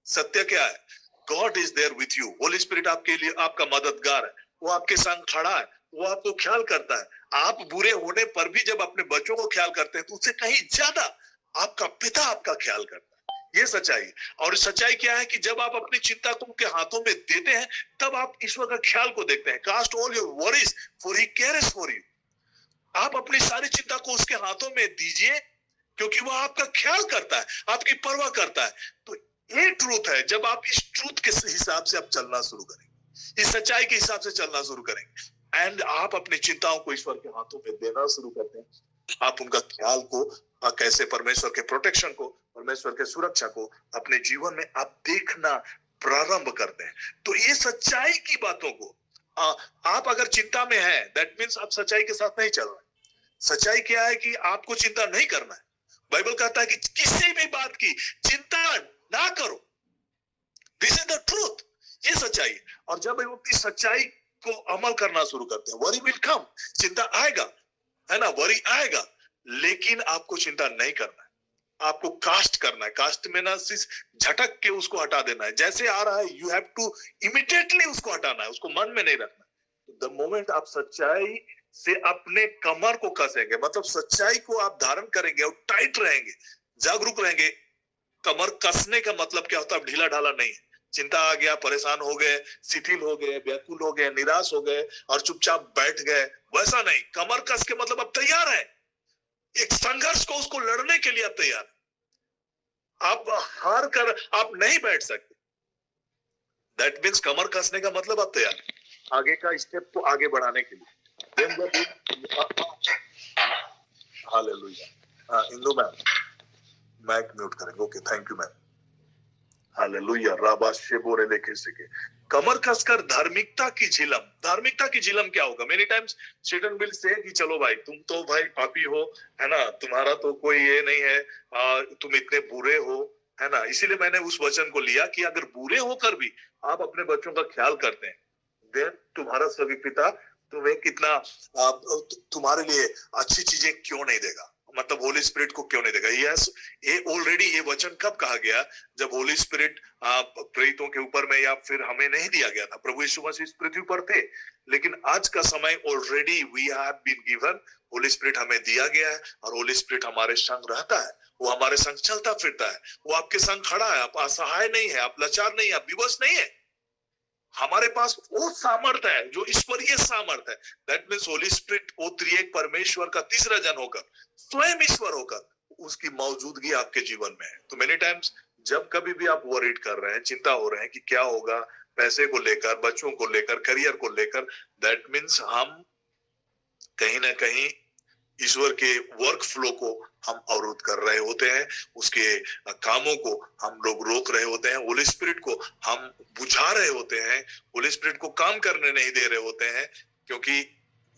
सत्य क्या है? God is there with you. Holi spirit आपके लिए आपका मददगार है, वो आपके संग खड़ा है, वो आपको ख्याल करता है। आप बुरे होने पर भी जब अपने बच्चों को ख्याल करते हैं तो उससे कहीं ज्यादा आपका पिता आपका ख्याल करता है। ये सच्चाई है। और सच्चाई क्या है कि जब आप अपनी चिंता को उनके हाथों में देते हैं तब आप ईश्वर का ख्याल को देखते हैं। Cast all your worries for he cares for you. आप अपनी सारी चिंता को उसके हाथों में दीजिए क्योंकि वो आपका ख्याल करता है, आपकी परवाह करता है। तो ये ट्रूथ है। जब आप इस ट्रूथ के हिसाब से आप चलना शुरू करेंगे, इस सच्चाई के हिसाब से चलना शुरू करेंगे एंड आप अपनी चिंताओं को ईश्वर के हाथों में देना शुरू करते हैं, आप उनका ख्याल को कैसे परमेश्वर के प्रोटेक्शन को, परमेश्वर के सुरक्षा को अपने जीवन में आप देखना प्रारंभ करते हैं। तो ये सच्चाई की बातों को आप अगर चिंता में है, दैट मीन्स आप सच्चाई के साथ नहीं चल रहे। सच्चाई क्या है कि आपको चिंता नहीं करना है। बाइबल कहता है कि किसी भी बात की चिंता ना करो। This is the truth. ये सच्चाई है। और जब हम अपनी सच्चाई को अमल करना शुरू करते हैं, वरी विल कम, चिंता आएगा, है ना, वरी आएगा, लेकिन आपको चिंता नहीं करना है, आपको कास्ट करना है। कास्ट में ना सिर्फ झटक के उसको हटा देना है, जैसे आ रहा है यू हैव टू इमीडिएटली उसको हटाना है, उसको मन में नहीं रखना है। द मोमेंट आप सच्चाई से अपने कमर को कसेंगे, मतलब सच्चाई को आप धारण करेंगे और टाइट रहेंगे, जागरूक रहेंगे। कमर कसने का मतलब क्या होता है? ढीला ढाला नहीं है। चिंता आ गया, परेशान हो गए, शिथिल हो गए, व्याकुल हो गए, निराश हो गए और चुपचाप बैठ गए, वैसा नहीं। कमर कस के मतलब आप तैयार है, एक संघर्ष को उसको लड़ने के लिए आप तैयार है। आप हार कर आप नहीं बैठ सकते। दैट मीन्स कमर कसने का मतलब आप तैयार है आगे का स्टेप को आगे बढ़ाने के लिए। Hallelujah. Indu ma'am mike mute करेंगे। Okay, thank you ma'am. Hallelujah. राबा शेबोरे लेके से कमर कसकर धार्मिकता की झिलम। धार्मिकता की झिलम क्या होगा? Many times Satan will say कि चलो भाई तुम तो भाई पापी हो, है ना, तुम्हारा तो कोई ये नहीं है, तुम इतने बुरे हो, है ना। इसीलिए मैंने उस वचन को लिया कि अगर बुरे होकर भी आप अपने बच्चों का ख्याल करते हैं, देन तुम्हारा सभी पिता तुम्हें कितना तुम्हारे लिए अच्छी चीजें क्यों नहीं देगा, मतलब होली स्पिरिट को क्यों नहीं देगा। यस, ये ऑलरेडी ये वचन कब कहा गया? जब होली स्पिरिट प्रेरितों के ऊपर में या फिर हमें नहीं दिया गया था। प्रभु यीशु मसीह इस पृथ्वी पर थे, लेकिन आज का समय already we have been given. Holy spirit हमें दिया गया है और होली स्पिरिट हमारे संग रहता है, वो हमारे संग चलता फिरता है, वो आपके संग खड़ा है। आप असहाय नहीं है, आप लाचार नहीं है, आप विवश नहीं है। हमारे पास वो सामर्थ है जो ईश्वरीय सामर्थ है। दैट मीन्स होली स्पिरिट वो त्रिएक परमेश्वर का तीसरा जन होकर, स्वयं ईश्वर होकर, उसकी मौजूदगी आपके जीवन में है। तो मेनी टाइम्स जब कभी भी आप वरीड कर रहे हैं, चिंता हो रहे हैं कि क्या होगा, पैसे को लेकर, बच्चों को लेकर, करियर को लेकर, दैट मीन्स हम कहीं ना कहीं ईश्वर के वर्क फ्लो को हम अवरुद्ध कर रहे होते हैं, उसके कामों को हम लोग रोक रहे होते हैं, होली स्पिरिट को हम बुझा रहे होते हैं, होली स्पिरिट को काम करने नहीं दे रहे होते हैं, क्योंकि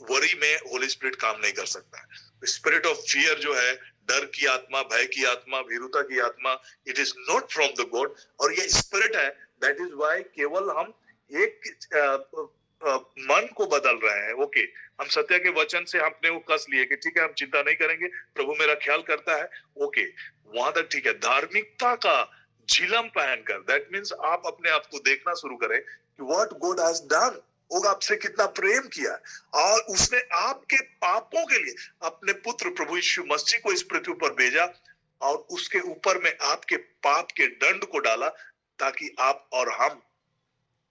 वरी में होली स्पिरिट काम नहीं कर सकता है। स्पिरिट ऑफ फियर जो है, डर की आत्मा, भय की आत्मा, भीरुता की आत्मा, it is not from the God. और ये स्पिरिट है, दैट इज वाई केवल हम एक मन को बदल रहे हैं। ओके, हम सत्य के वचन से अपने वो कस लिए कि ठीक है हम चिंता नहीं करेंगे, प्रभु मेरा ख्याल करता है। ओके, वहां तक ठीक है। धार्मिकता का झिलम पहनकर, दैट मीन्स आप अपने आप को देखना शुरू करें कि व्हाट गॉड हैज डन, वो आपसे कितना प्रेम किया और उसने आपके पापों के लिए अपने पुत्र प्रभु यीशु मसीह को इस पृथ्वी पर भेजा और उसके ऊपर में आपके पाप के दंड को डाला ताकि आप और हम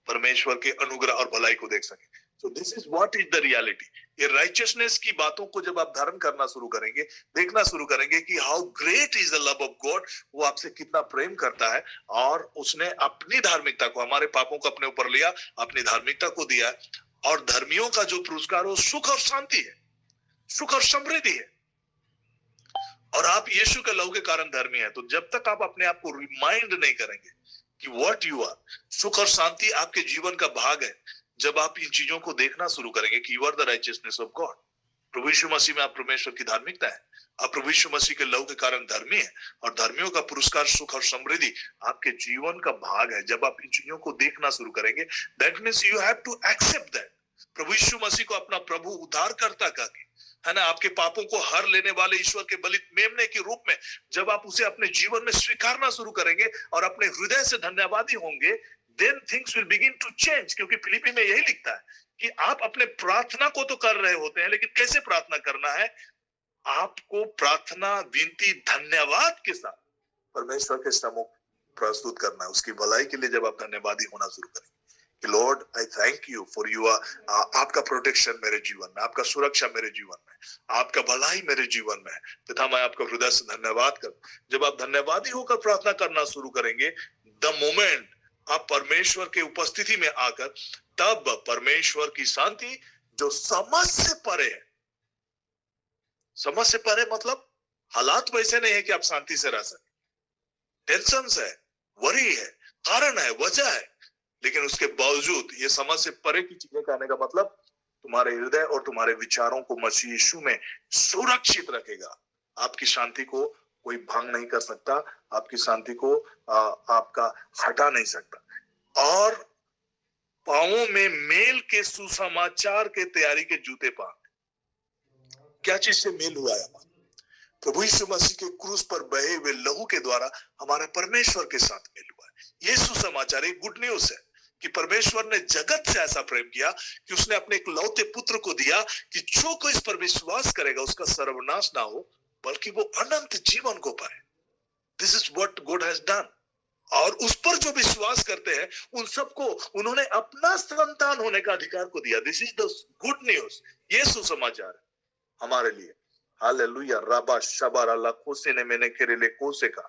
परमेश्वर के अनुग्रह और भलाई को देख सके। So this is what is the reality। ये राइचियसनेस की बातों को जब आप धारण करना शुरू करेंगे, देखना शुरू करेंगे कि how great is the love of God, वो आपसे कितना प्रेम करता है और उसने अपनी धार्मिकता को, हमारे पापों को अपने ऊपर लिया, अपनी धार्मिकता को दिया। और धर्मियों का जो पुरस्कार वो सुख और शांति है, सुख और समृद्धि है। और आप यीशु के लहू के कारण धर्मी है। तो जब तक आप अपने आप को रिमाइंड नहीं करेंगे कि व्हाट यू आर। सुख और शांति आपके जीवन का भाग है जब आप इन चीजों को देखना शुरू करेंगे कि you are the righteousness of God. प्रभु यीशु मसीह में आप परमेश्वर की धार्मिकता है, आप प्रभु यीशु मसीह के लहू के कारण धर्मी है, और धर्मियों का पुरस्कार सुख और समृद्धि आपके जीवन का भाग है। जब आप इन चीजों को देखना शुरू करेंगे, that means you have to accept that. प्रभु यीशु मसीह को अपना प्रभु उद्धारकर्ता कहके, है ना, आपके पापों को हर लेने वाले ईश्वर के बलित मेमने के रूप में जब आप उसे अपने जीवन में स्वीकारना शुरू करेंगे और अपने हृदय से धन्यवादी होंगे, then things will begin to change। क्योंकि फिलिपी में यही लिखता है कि आप अपने प्रार्थना को तो कर रहे होते हैं, लेकिन कैसे प्रार्थना करना है? आपको प्रार्थना, विनती, धन्यवाद के साथ परमेश्वर के सम्मुख प्रस्तुत करना है। उसकी भलाई के लिए जब आप धन्यवादी होना शुरू करेंगे कि Lord I thank you for you आपका प्रोटेक्शन मेरे जीवन में, आपका सुरक्षा मेरे जीवन में, आपका भलाई मेरे जीवन में है। पिता मैं आपका हृदय से धन्यवाद करूं। जब आप धन्यवादी होकर प्रार्थना करना शुरू करेंगे, द मोमेंट आप परमेश्वर के उपस्थिति में आकर, तब परमेश्वर की शांति जो समझ से परे है, समझ से परे मतलब हालात वैसे नहीं है कि आप शांति से रह सके, टेंशन है, वरी है, कारण है, वजह है, लेकिन उसके बावजूद ये समझ से परे की चीजें कहने का मतलब तुम्हारे हृदय और तुम्हारे विचारों को मसीह यीशु में सुरक्षित रखेगा। आपकी शांति को कोई भंग नहीं कर सकता, आपकी शांति को आपका हटा नहीं सकता। और पांवों में मेल के सुसमाचार के तैयारी के जूते पहन। क्या चीज से मेल हुआ है? प्रभु यीशु मसीह के क्रूस पर बहे हुए लहू के द्वारा हमारे परमेश्वर के साथ मेल हुआ है। ये सुसमाचार, एक गुड न्यूज है कि परमेश्वर ने जगत से ऐसा प्रेम किया कि उसने अपने एक लौते पुत्र को दिया कि जो कोई इस पर विश्वास करेगा उसका सर्वनाश ना हो, बल्कि वो अनंत जीवन को पाए। This is what God has done. और उस पर जो विश्वास करते हैं उन सबको उन्होंने अपना संतान होने का अधिकार को दिया। This is the good news. ये सुसमाचार है हमारे लिए। हालेलुया। राबा शबार अल्लाह कोसे ने मैंने केरेले कोसे का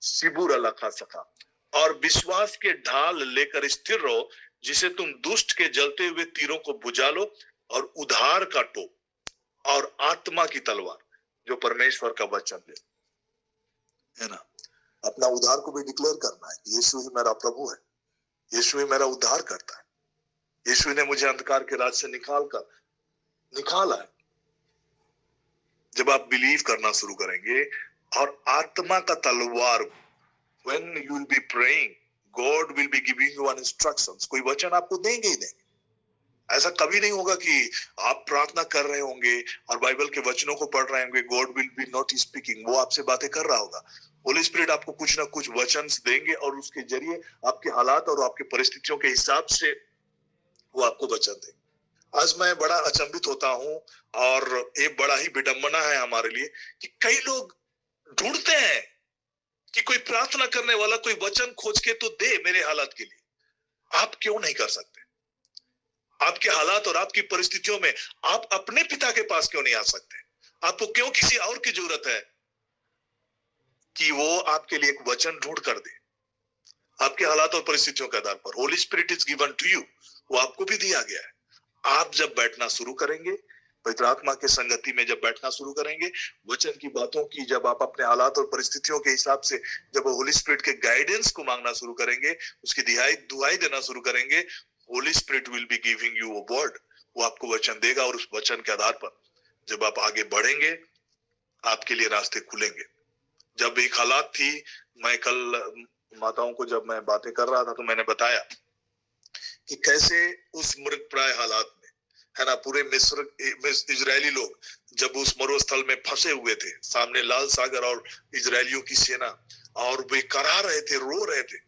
सिबुर अल्लाह खा सका। और विश्वास के ढाल लेकर स्थिर रहो, जिसे तुम दुष्ट के जलते हुए तीरों को बुझा लो, और उधार का टोप और आत्मा की तलवार जो परमेश्वर का वचन है ना। अपना उद्धार को भी डिक्लेयर करना है। यीशु ही मेरा प्रभु है, यीशु ही मेरा उद्धार करता है, यीशु ने मुझे अंधकार के राज से निकाला है। जब आप बिलीव करना शुरू करेंगे और आत्मा का तलवार, when you will be praying, God will be giving you an instructions। कोई वचन आपको देंगे ही देंगे। ऐसा कभी नहीं होगा कि आप प्रार्थना कर रहे होंगे और बाइबल के वचनों को पढ़ रहे होंगे, God will be not speaking, वो आपसे बातें कर रहा होगा। होली स्पिरिट आपको कुछ ना कुछ वचन देंगे और उसके जरिए आपके हालात और आपके परिस्थितियों के हिसाब से वो आपको वचन देंगे। आज मैं बड़ा अचंभित होता हूं और ये बड़ा ही विडंबना है हमारे लिए कि कई लोग ढूंढते हैं कि कोई प्रार्थना करने वाला कोई वचन खोज के तो दे मेरे हालात के लिए। आप क्यों नहीं कर सकते? आपके हालात और आपकी परिस्थितियों में आप अपने पिता के पास क्यों नहीं आ सकते? आपको क्यों किसी और की जरूरत है कि वो आपके लिए एक वचन ढूंढ कर दे आपके हालात और परिस्थितियों के आधार पर? Holy spirit is given to you, वो आपको भी दिया गया है। आप जब बैठना शुरू करेंगे, पवित्र आत्मा के संगति में जब बैठना शुरू करेंगे, वचन की बातों की जब आप अपने हालात और परिस्थितियों के हिसाब से जब होली स्पिरिट के गाइडेंस को मांगना शुरू करेंगे, उसकी दुहाई देना शुरू करेंगे, Holi spirit will be giving you a word. वो आपको वचन देगा और उस वचन के आधार पर जब आप आगे बढ़ेंगे, आपके लिए रास्ते खुलेंगे। जब एक हालात थी, मैं कल माताओं को जब मैं बातें कर रहा था तो मैंने बताया कि कैसे उस मृत प्राय हालात में, है ना, पूरे मिस्र इजरायली लोग जब उस मरुस्थल में फंसे हुए थे, सामने लाल सागर और इजरायलियों की सेना, और वे करा रहे थे, रो रहे थे,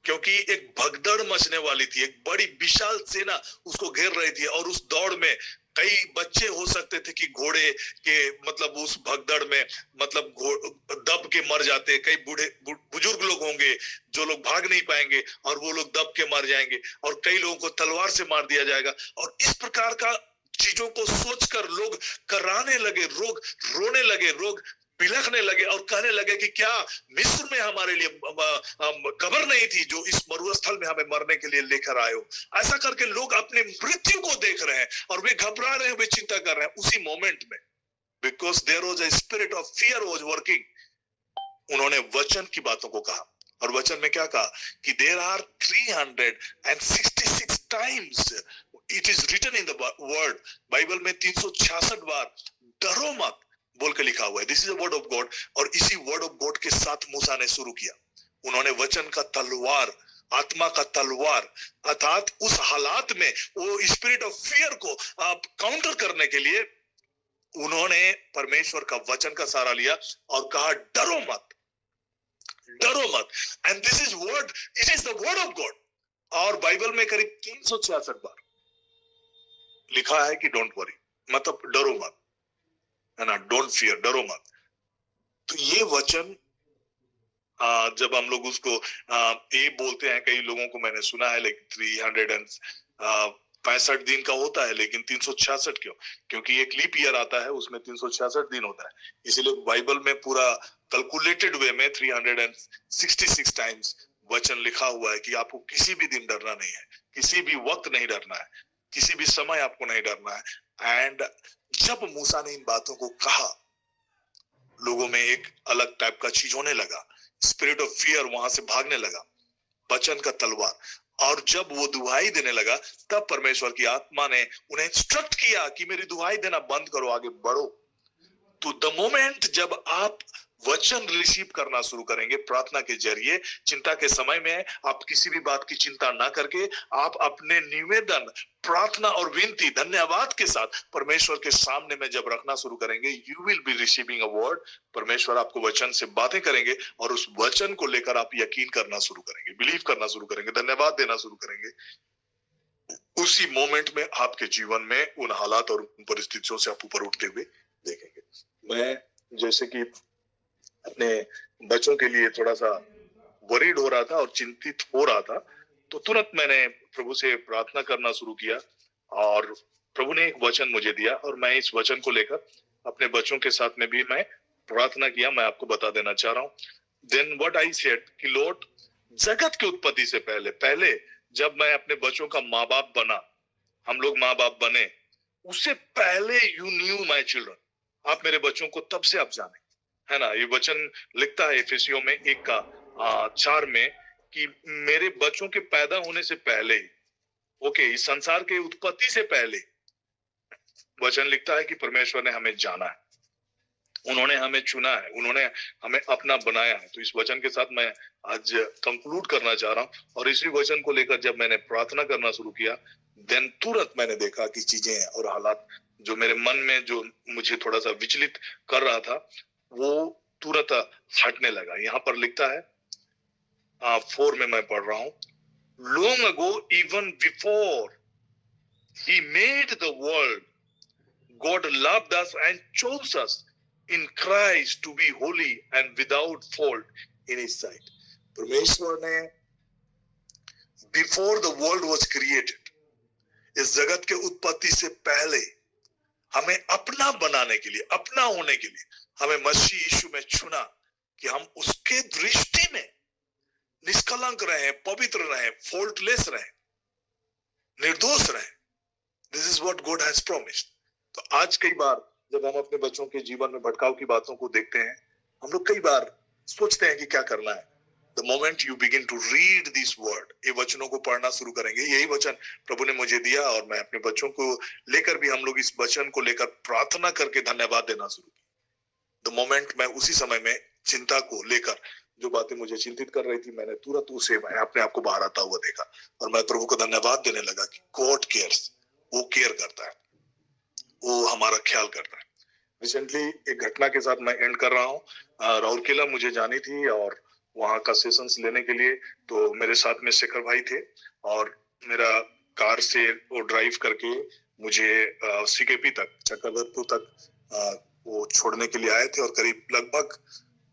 क्योंकि एक भगदड़ मचने वाली थी। एक बड़ी विशाल सेना उसको घेर रही थी और उस दौड़ में कई बच्चे हो सकते थे कि घोड़े के मतलब उस भगदड़ में मतलब दब के मर जाते। कई बुजुर्ग लोग होंगे जो लोग भाग नहीं पाएंगे और वो लोग दब के मर जाएंगे, और कई लोगों को तलवार से मार दिया जाएगा। और इस प्रकार का चीजों को सोचकर लोग कराने लगे, लोग रोने लगे, लोग बिलखने लगे और कहने लगे कि क्या मिस्र में हमारे लिए कब्र नहीं थी जो इस मरुस्थल में हमें मरने के लिए लेकर आए हो। ऐसा करके लोग अपने मृत्यु को देख रहे हैं और वे घबरा रहे हैं, वे चिंता कर रहे हैं। उसी मोमेंट में, because there was a spirit of fear was working, उन्होंने वचन की बातों को कहा और वचन में क्या कहा कि there are 366 times it is written in the word, Bible में 366 बार डरो मत बोल के लिखा हुआ है। This is the word of God. और इसी वर्ड ऑफ गॉड के साथ मूसा ने शुरू किया। उन्होंने वचन का तलवार, आत्मा का तलवार, अर्थात उस हालात में वो स्पिरिट ऑफ फियर को काउंटर करने के लिए उन्होंने परमेश्वर का वचन का सहारा लिया और कहा डरो मत, डरो मत। And this is word, it is the word of God. और बाइबल में करीब 366 बार लिखा है कि डोंट वरी, मतलब डरो मत, है ना, डोंट फियर, डरो मत। तो ये वचन जब हम लोग उसको ये बोलते हैं, कई लोगों को मैंने सुना है, लेकिन 365 दिन का होता है, लेकिन 366 क्यों? क्योंकि एक लीप ईयर आता है, उसमें 366 दिन होता है। इसीलिए बाइबल में पूरा कैलकुलेटेड वे में 366 टाइम्स वचन लिखा हुआ है कि आपको किसी भी दिन डरना नहीं है, किसी भी वक्त नहीं डरना है, किसी भी समय आपको नहीं डरना है। एंड जब मूसा ने इन बातों को कहा, लोगों में एक अलग टाइप का चीज होने लगा, स्पिरिट ऑफ फियर वहां से भागने लगा, वचन का तलवार। और जब वो दुहाई देने लगा, तब परमेश्वर की आत्मा ने उन्हें इंस्ट्रक्ट किया कि मेरी दुहाई देना बंद करो, आगे बढ़ो। तो द मोमेंट जब आप वचन रिसीव करना शुरू करेंगे प्रार्थना के जरिए, चिंता के समय में आप किसी भी बात की चिंता ना करके आप अपने निवेदन, प्रार्थना और विनती धन्यवाद के साथ परमेश्वर के सामने में जब रखना शुरू करेंगे, you will be receiving a word. परमेश्वर आपको वचन से बातें करेंगे और उस वचन को लेकर आप यकीन करना शुरू करेंगे, बिलीव करना शुरू करेंगे, धन्यवाद देना शुरू करेंगे। उसी मोमेंट में आपके जीवन में उन हालात और उन परिस्थितियों से आप ऊपर उठते हुए देखेंगे। मैं जैसे कि अपने बच्चों के लिए थोड़ा सा वरीड हो रहा था और चिंतित हो रहा था, तो तुरंत मैंने प्रभु से प्रार्थना करना शुरू किया और प्रभु ने एक वचन मुझे दिया और मैं इस वचन को लेकर अपने बच्चों के साथ में भी मैं प्रार्थना किया। मैं आपको बता देना चाह रहा हूँ। देन व्हाट आई सेड कि लॉर्ड, जगत की उत्पत्ति से पहले जब मैं अपने बच्चों का माँ बाप बना, हम लोग माँ बाप बने, उससे पहले यू न्यू माई चिल्ड्रन। आप मेरे बच्चों को तब से आप जाने, है ना। ये वचन लिखता है इफिसियों में 1:4 में कि मेरे बच्चों के पैदा होने से पहले, ओके, इस संसार के उत्पत्ति से पहले वचन लिखता है कि परमेश्वर ने हमें जाना है, उन्होंने हमें चुना है, उन्होंने हमें अपना बनाया है। तो इस वचन के साथ मैं आज कंक्लूड करना चाह रहा हूँ। और इसी वचन को लेकर जब मैंने प्रार्थना करना शुरू किया, देन तुरंत मैंने देखा कि चीजें और हालात जो मेरे मन में जो मुझे थोड़ा सा विचलित कर रहा था, वो तुरंत हटने लगा। यहाँ पर लिखता है 4 में मैं पढ़ रहा हूं, long ago even before he made the world, God loved us and chose us in Christ to be holy and without fault in his sight. परमेश्वर ने before the world was created, इस जगत के उत्पत्ति से पहले हमें अपना बनाने के लिए, अपना होने के लिए हमें मसीह यीशु में चुना कि हम उसके दृष्टि में निष्कलंक रहे, पवित्र रहे, फॉल्टलेस रहे, निर्दोष रहे। This is what God has promised. तो आज कई बार जब हम अपने बच्चों के जीवन में भटकाव की बातों को देखते हैं, हम लोग कई बार सोचते हैं कि क्या करना है। The moment you begin to read this word, ये वचनों को पढ़ना शुरू करेंगे। यही वचन प्रभु ने मुझे दिया और मैं अपने बच्चों को लेकर भी हम लोग इस वचन को लेकर प्रार्थना करके धन्यवाद देना शुरू किया। The moment मैं उसी समय में चिंता को लेकर जो बातें मुझे चिंतित कर रही थी, मैंने तुरंत उसे मैं अपने आप को बाहर आता हुआ देखा और मैं प्रभु को धन्यवाद देने लगा कि गॉड केयर्स, वो केयर करता है, वो हमारा ख्याल करता है। रिसेंटली एक घटना के साथ मैं एंड कर रहा हूँ। राउरकेला मुझे जानी थी और वहां का सेशंस लेने के लिए, तो मेरे साथ में शेखर भाई थे और मेरा कार से वो ड्राइव करके मुझे सीकेपी तक, चक्रधरपुर तक वो छोड़ने के लिए आए थे और करीब लगभग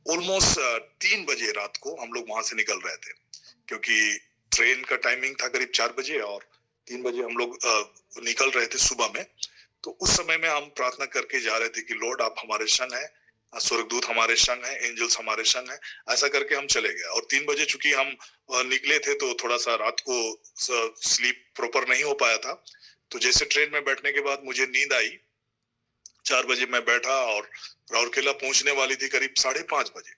ऑलमोस्ट 3 बजे रात को हम लोग वहां से निकल रहे थे, क्योंकि ट्रेन का टाइमिंग था करीब 4 बजे और 3 बजे हम लोग निकल रहे थे सुबह में। तो उस समय में हम प्रार्थना करके जा रहे थे कि लॉर्ड आप हमारे संग हैं, स्वर्गदूत हमारे संग हैं, एंजल्स हमारे संग हैं। ऐसा करके हम चले गए और 3 बजे चूंकि हम निकले थे तो थोड़ा सा रात को स्लीप प्रॉपर नहीं हो पाया था। तो जैसे ट्रेन में बैठने के बाद मुझे नींद आई, 4 बजे मैं बैठा और राउरकेला पहुंचने वाली थी करीब 5:30 बजे,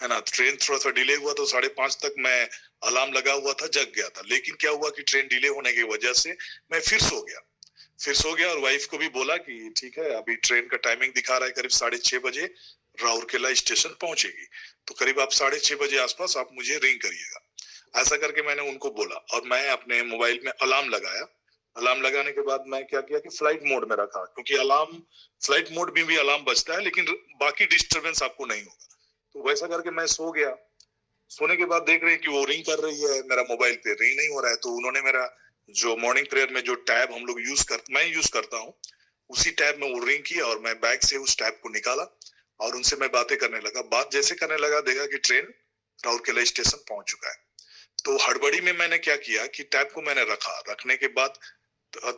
है ना। ट्रेन थोड़ा सा डिले हुआ तो 5:30 तक मैं अलार्म लगा हुआ था, जग गया था। लेकिन क्या हुआ कि ट्रेन डिले होने की वजह से मैं फिर सो गया और वाइफ को भी बोला कि ठीक है, अभी ट्रेन का टाइमिंग दिखा रहा है करीब 6:30 बजे राउरकेला स्टेशन पहुंचेगी, तो करीब आप 6:30 बजे आसपास आप मुझे रिंग करिएगा। ऐसा करके मैंने उनको बोला और मैं अपने मोबाइल में अलार्म लगाया। अलार्म लगाने के बाद मैं क्या किया कि फ्लाइट मोड में रखा, क्योंकि अलार्म फ्लाइट मोड में भी अलार्म बजता है लेकिन बाकी डिस्टरबेंस आपको नहीं होगा। तो वैसा करके मैं सो गया। सोने के बाद देख रहे हैं कि वो रिंग कर रही है, मेरा मोबाइल पे रिंग नहीं हो रहा है। तो उन्होंने मेरा जो मॉर्निंग प्रेयर में जो टैब हम लोग मैं यूज करता हूँ, उसी टैब में वो रिंग किया और मैं बैग से उस टैब को निकाला और उनसे मैं बातें करने लगा। बात जैसे करने लगा, देखा कि ट्रेन राउरकेला स्टेशन पहुंच चुका है। तो हड़बड़ी में मैंने क्या किया कि टैब को मैंने रखने के बाद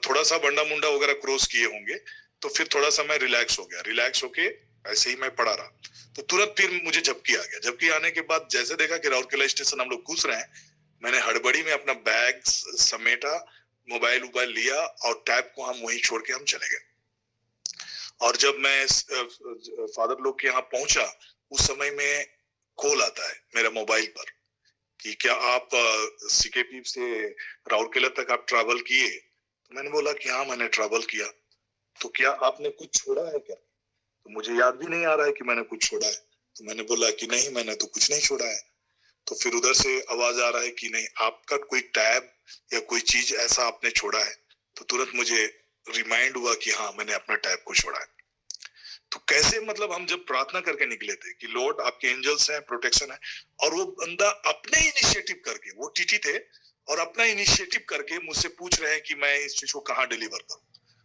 थोड़ा सा बंडा मुंडा वगैरह क्रॉस किए होंगे, तो फिर थोड़ा सा मैं रिलैक्स हो गया। रिलैक्स होके ऐसे ही मैं पड़ा रहा, तो तुरंत फिर मुझे झपकी आ गया। झपकी आने के बाद जैसे देखा कि राउरकेला स्टेशन हम लोग घुस रहे हैं, मैंने हड़बड़ी में अपना बैग समेटा, मोबाइल लिया और टैब को हम वहीं छोड़ के हम चले गए। और जब मैं फादर लोग के यहाँ पहुंचा, उस समय में कॉल आता है मेरा मोबाइल पर कि क्या आप सीकेपी से राउरकेला तक आप ट्रैवल किए? तो मैंने बोला कि हाँ, मैंने ट्रैवल किया। तो क्या आपने कुछ छोड़ा है क्या? तो मुझे याद भी नहीं आ रहा है कि मैंने कुछ छोड़ा है। तो मैंने बोला कि नहीं, मैंने तो कुछ नहीं छोड़ा है। तो फिर उधर से आवाज आ रहा है कि नहीं, आपका कोई टैब या कोई चीज ऐसा आपने छोड़ा है। तो तुरंत मुझे रिमाइंड हुआ कि हाँ, मैंने अपना टैब को छोड़ा है। तो कैसे, मतलब हम जब प्रार्थना करके निकले थे कि लॉर्ड आपके एंजल्स हैं, प्रोटेक्शन है, और वो बंदा अपने इनिशिएटिव करके, वो टीटी थे और अपना इनिशिएटिव करके मुझसे पूछ रहे हैं कि मैं इस चीज को कहाँ डिलीवर करूं।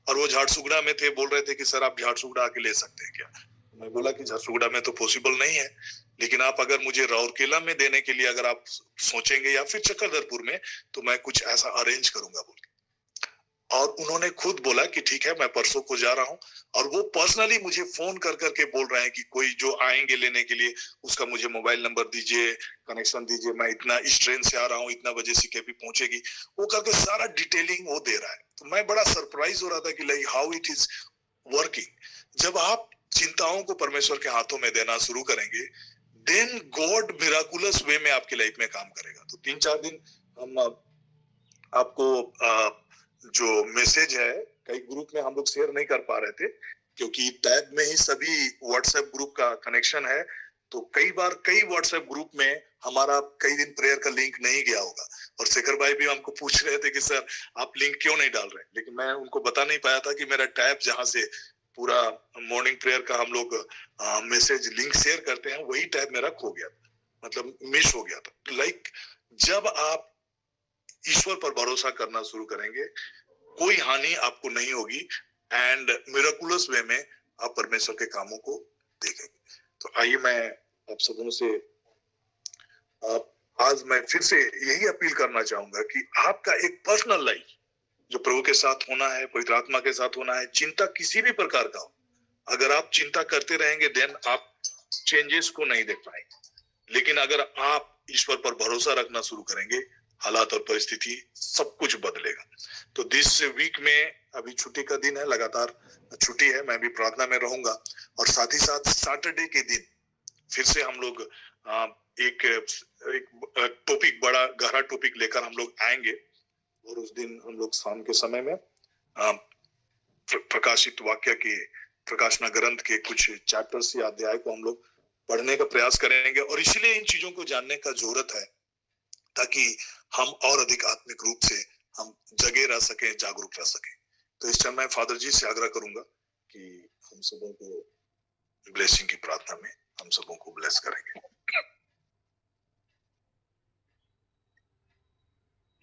और वो झारसुगुड़ा में थे, बोल रहे थे कि सर आप झारसुगुड़ा आके ले सकते हैं क्या? मैं बोला कि झारसुगुड़ा में तो पॉसिबल नहीं है, लेकिन आप अगर मुझे राउरकेला में देने के लिए अगर आप सोचेंगे या फिर चक्रधरपुर में, तो मैं कुछ ऐसा अरेंज करूंगा बोल के। और उन्होंने खुद बोला कि ठीक है, मैं परसों को जा रहा हूँ। और वो पर्सनली मुझे फोन कर करके बोल रहे हैं कि कोई जो आएंगे लेने के लिए, उसका मुझे मोबाइल नंबर दीजिए, कनेक्शन दीजिए, मैं इतना इस ट्रेन से आ रहा हूँ, इतना बजे सीकेपी पहुंचेगी, वो करके सारा डिटेलिंग वो दे रहा है। तो मैं बड़ा सरप्राइज हो रहा था कि like how it is working. जब आप चिंताओं को परमेश्वर के हाथों में देना शुरू करेंगे, देन गॉड मिराकुलस वे में आपकी लाइफ में काम करेगा। तो 3-4 दिन हम आपको जो मैसेज है, कई ग्रुप में हम लोग शेयर नहीं कर पा रहे थे क्योंकि टैब में ही सभी व्हाट्सएप ग्रुप का कनेक्शन है। तो कई बार कई व्हाट्सएप ग्रुप में हमारा कई दिन प्रेयर का लिंक नहीं गया होगा। और शेखर भाई भी हमको पूछ रहे थे कि सर आप लिंक क्यों नहीं डाल रहे, लेकिन मैं उनको बता नहीं पाया था कि मेरा टैब जहां से पूरा मॉर्निंग प्रेयर का हम लोग मैसेज लिंक शेयर करते हैं, वही टैब मेरा खो गया था, मतलब मिस हो गया था। लाइक जब आप ईश्वर पर भरोसा करना शुरू करेंगे, कोई हानि आपको नहीं होगी एंड मिराकुलस वे में आप परमेश्वर के कामों को देखेंगे। तो आइए मैं आप सबों से आज मैं फिर से यही अपील करना चाहूंगा कि आपका एक पर्सनल लाइफ जो प्रभु के साथ होना है, पवित्र आत्मा के साथ होना है, चिंता किसी भी प्रकार का हो, अगर आप चिंता करते रहेंगे देन आप चेंजेस को नहीं देख पाएंगे। लेकिन अगर आप ईश्वर पर भरोसा रखना शुरू करेंगे, हालात और परिस्थिति सब कुछ बदलेगा। तो दिस वीक में अभी छुट्टी का दिन है, लगातार छुट्टी है, मैं भी प्रार्थना में रहूंगा। और साथ ही साथ सैटरडे के दिन फिर से हम लोग एक टॉपिक, बड़ा गहरा टॉपिक लेकर हम लोग आएंगे। और उस दिन हम लोग शाम के समय में प्रकाशित वाक्य के, प्रकाशना ग्रंथ के कुछ चैप्टर्स या अध्याय को हम लोग पढ़ने का प्रयास करेंगे। और इसलिए इन चीजों को जानने का जरूरत है ताकि हम और अधिक आत्मिक रूप से हम जगे रह सके, जागरूक रह सके। तो इस समय मैं फादर जी से आग्रह करूंगा कि हम सबों को ब्लेसिंग की प्रार्थना में हम सबों को ब्लेस करेंगे।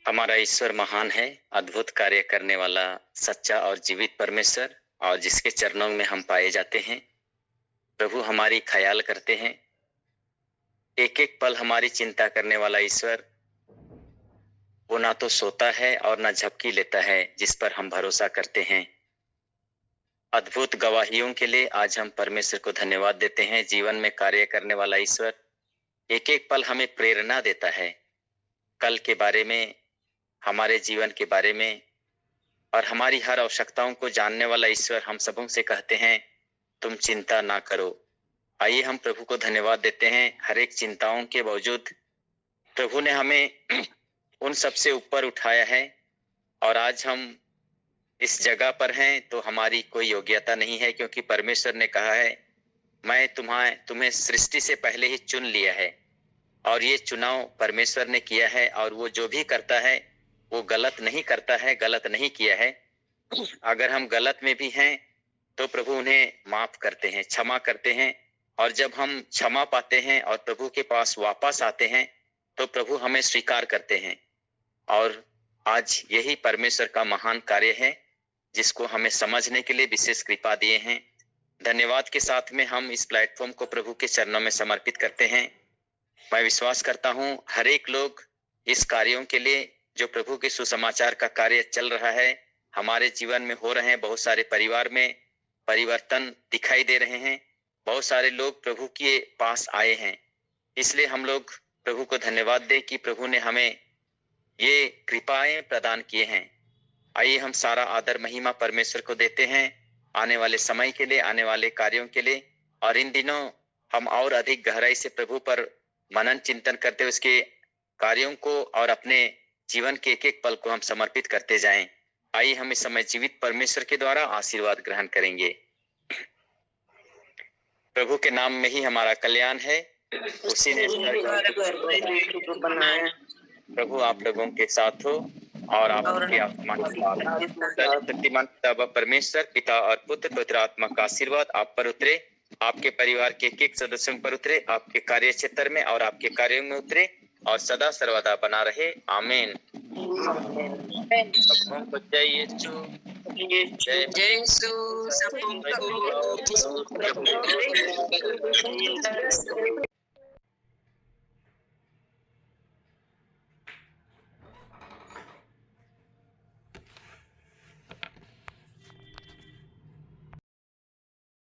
हमारा ईश्वर महान है, अद्भुत कार्य करने वाला सच्चा और जीवित परमेश्वर, और जिसके चरणों में हम पाए जाते हैं। प्रभु हमारी ख्याल करते हैं, एक एक पल हमारी चिंता करने वाला ईश्वर, वो ना तो सोता है और ना झपकी लेता है, जिस पर हम भरोसा करते हैं। अद्भुत गवाहियों के लिए आज हम परमेश्वर को धन्यवाद देते हैं। जीवन में कार्य करने वाला ईश्वर एक एक पल हमें प्रेरणा देता है, कल के बारे में, हमारे जीवन के बारे में, और हमारी हर आवश्यकताओं को जानने वाला ईश्वर हम सबों से कहते हैं तुम चिंता ना करो, आइए हम प्रभु को धन्यवाद देते हैं। हर एक चिंताओं के बावजूद प्रभु ने हमें उन सब से ऊपर उठाया है और आज हम इस जगह पर हैं तो हमारी कोई योग्यता नहीं है, क्योंकि परमेश्वर ने कहा है मैं तुम्हें सृष्टि से पहले ही चुन लिया है। और ये चुनाव परमेश्वर ने किया है और वो जो भी करता है वो गलत नहीं करता है, गलत नहीं किया है। अगर हम गलत में भी हैं तो प्रभु उन्हें माफ करते हैं, क्षमा करते हैं। और जब हम क्षमा पाते हैं और प्रभु के पास वापस आते हैं तो प्रभु हमें स्वीकार करते हैं। और आज यही परमेश्वर का महान कार्य है जिसको हमें समझने के लिए विशेष कृपा दिए हैं। धन्यवाद के साथ में हम इस प्लेटफॉर्म को प्रभु के चरणों में समर्पित करते हैं। मैं विश्वास करता हूं हर एक लोग इस कार्यों के लिए जो प्रभु के सुसमाचार का कार्य चल रहा है, हमारे जीवन में हो रहे हैं। बहुत सारे परिवार में परिवर्तन दिखाई दे रहे हैं, बहुत सारे लोग प्रभु के पास आए हैं। इसलिए हम लोग प्रभु को धन्यवाद दें कि प्रभु ने हमें ये कृपाएं प्रदान किए हैं। आइए हम सारा आदर महिमा परमेश्वर को देते हैं आने वाले समय के लिए, आने वाले कार्यों के लिए। और इन दिनों हम और अधिक गहराई से प्रभु पर मनन चिंतन करते हुए उसके कार्यों को और अपने जीवन के एक एक पल को हम समर्पित करते जाएं। आइए हम इस समय जीवित परमेश्वर के द्वारा आशीर्वाद ग्रहण करेंगे। प्रभु के नाम में ही हमारा कल्याण है, उसी ने बनाया। प्रभु आप लोगों के साथ हो और आपकी आत्मा के साथ। शक्तिमान पिता परमेश्वर, पिता और पुत्र पवित्र आत्मा का आशीर्वाद आप पर उतरे, आपके परिवार के एक एक सदस्यों पर उतरे, आपके कार्य क्षेत्र में और आपके कार्यों में उतरे और सदा सर्वदा बना रहे। आमीन। सबको जय यीशु, जय यीशु।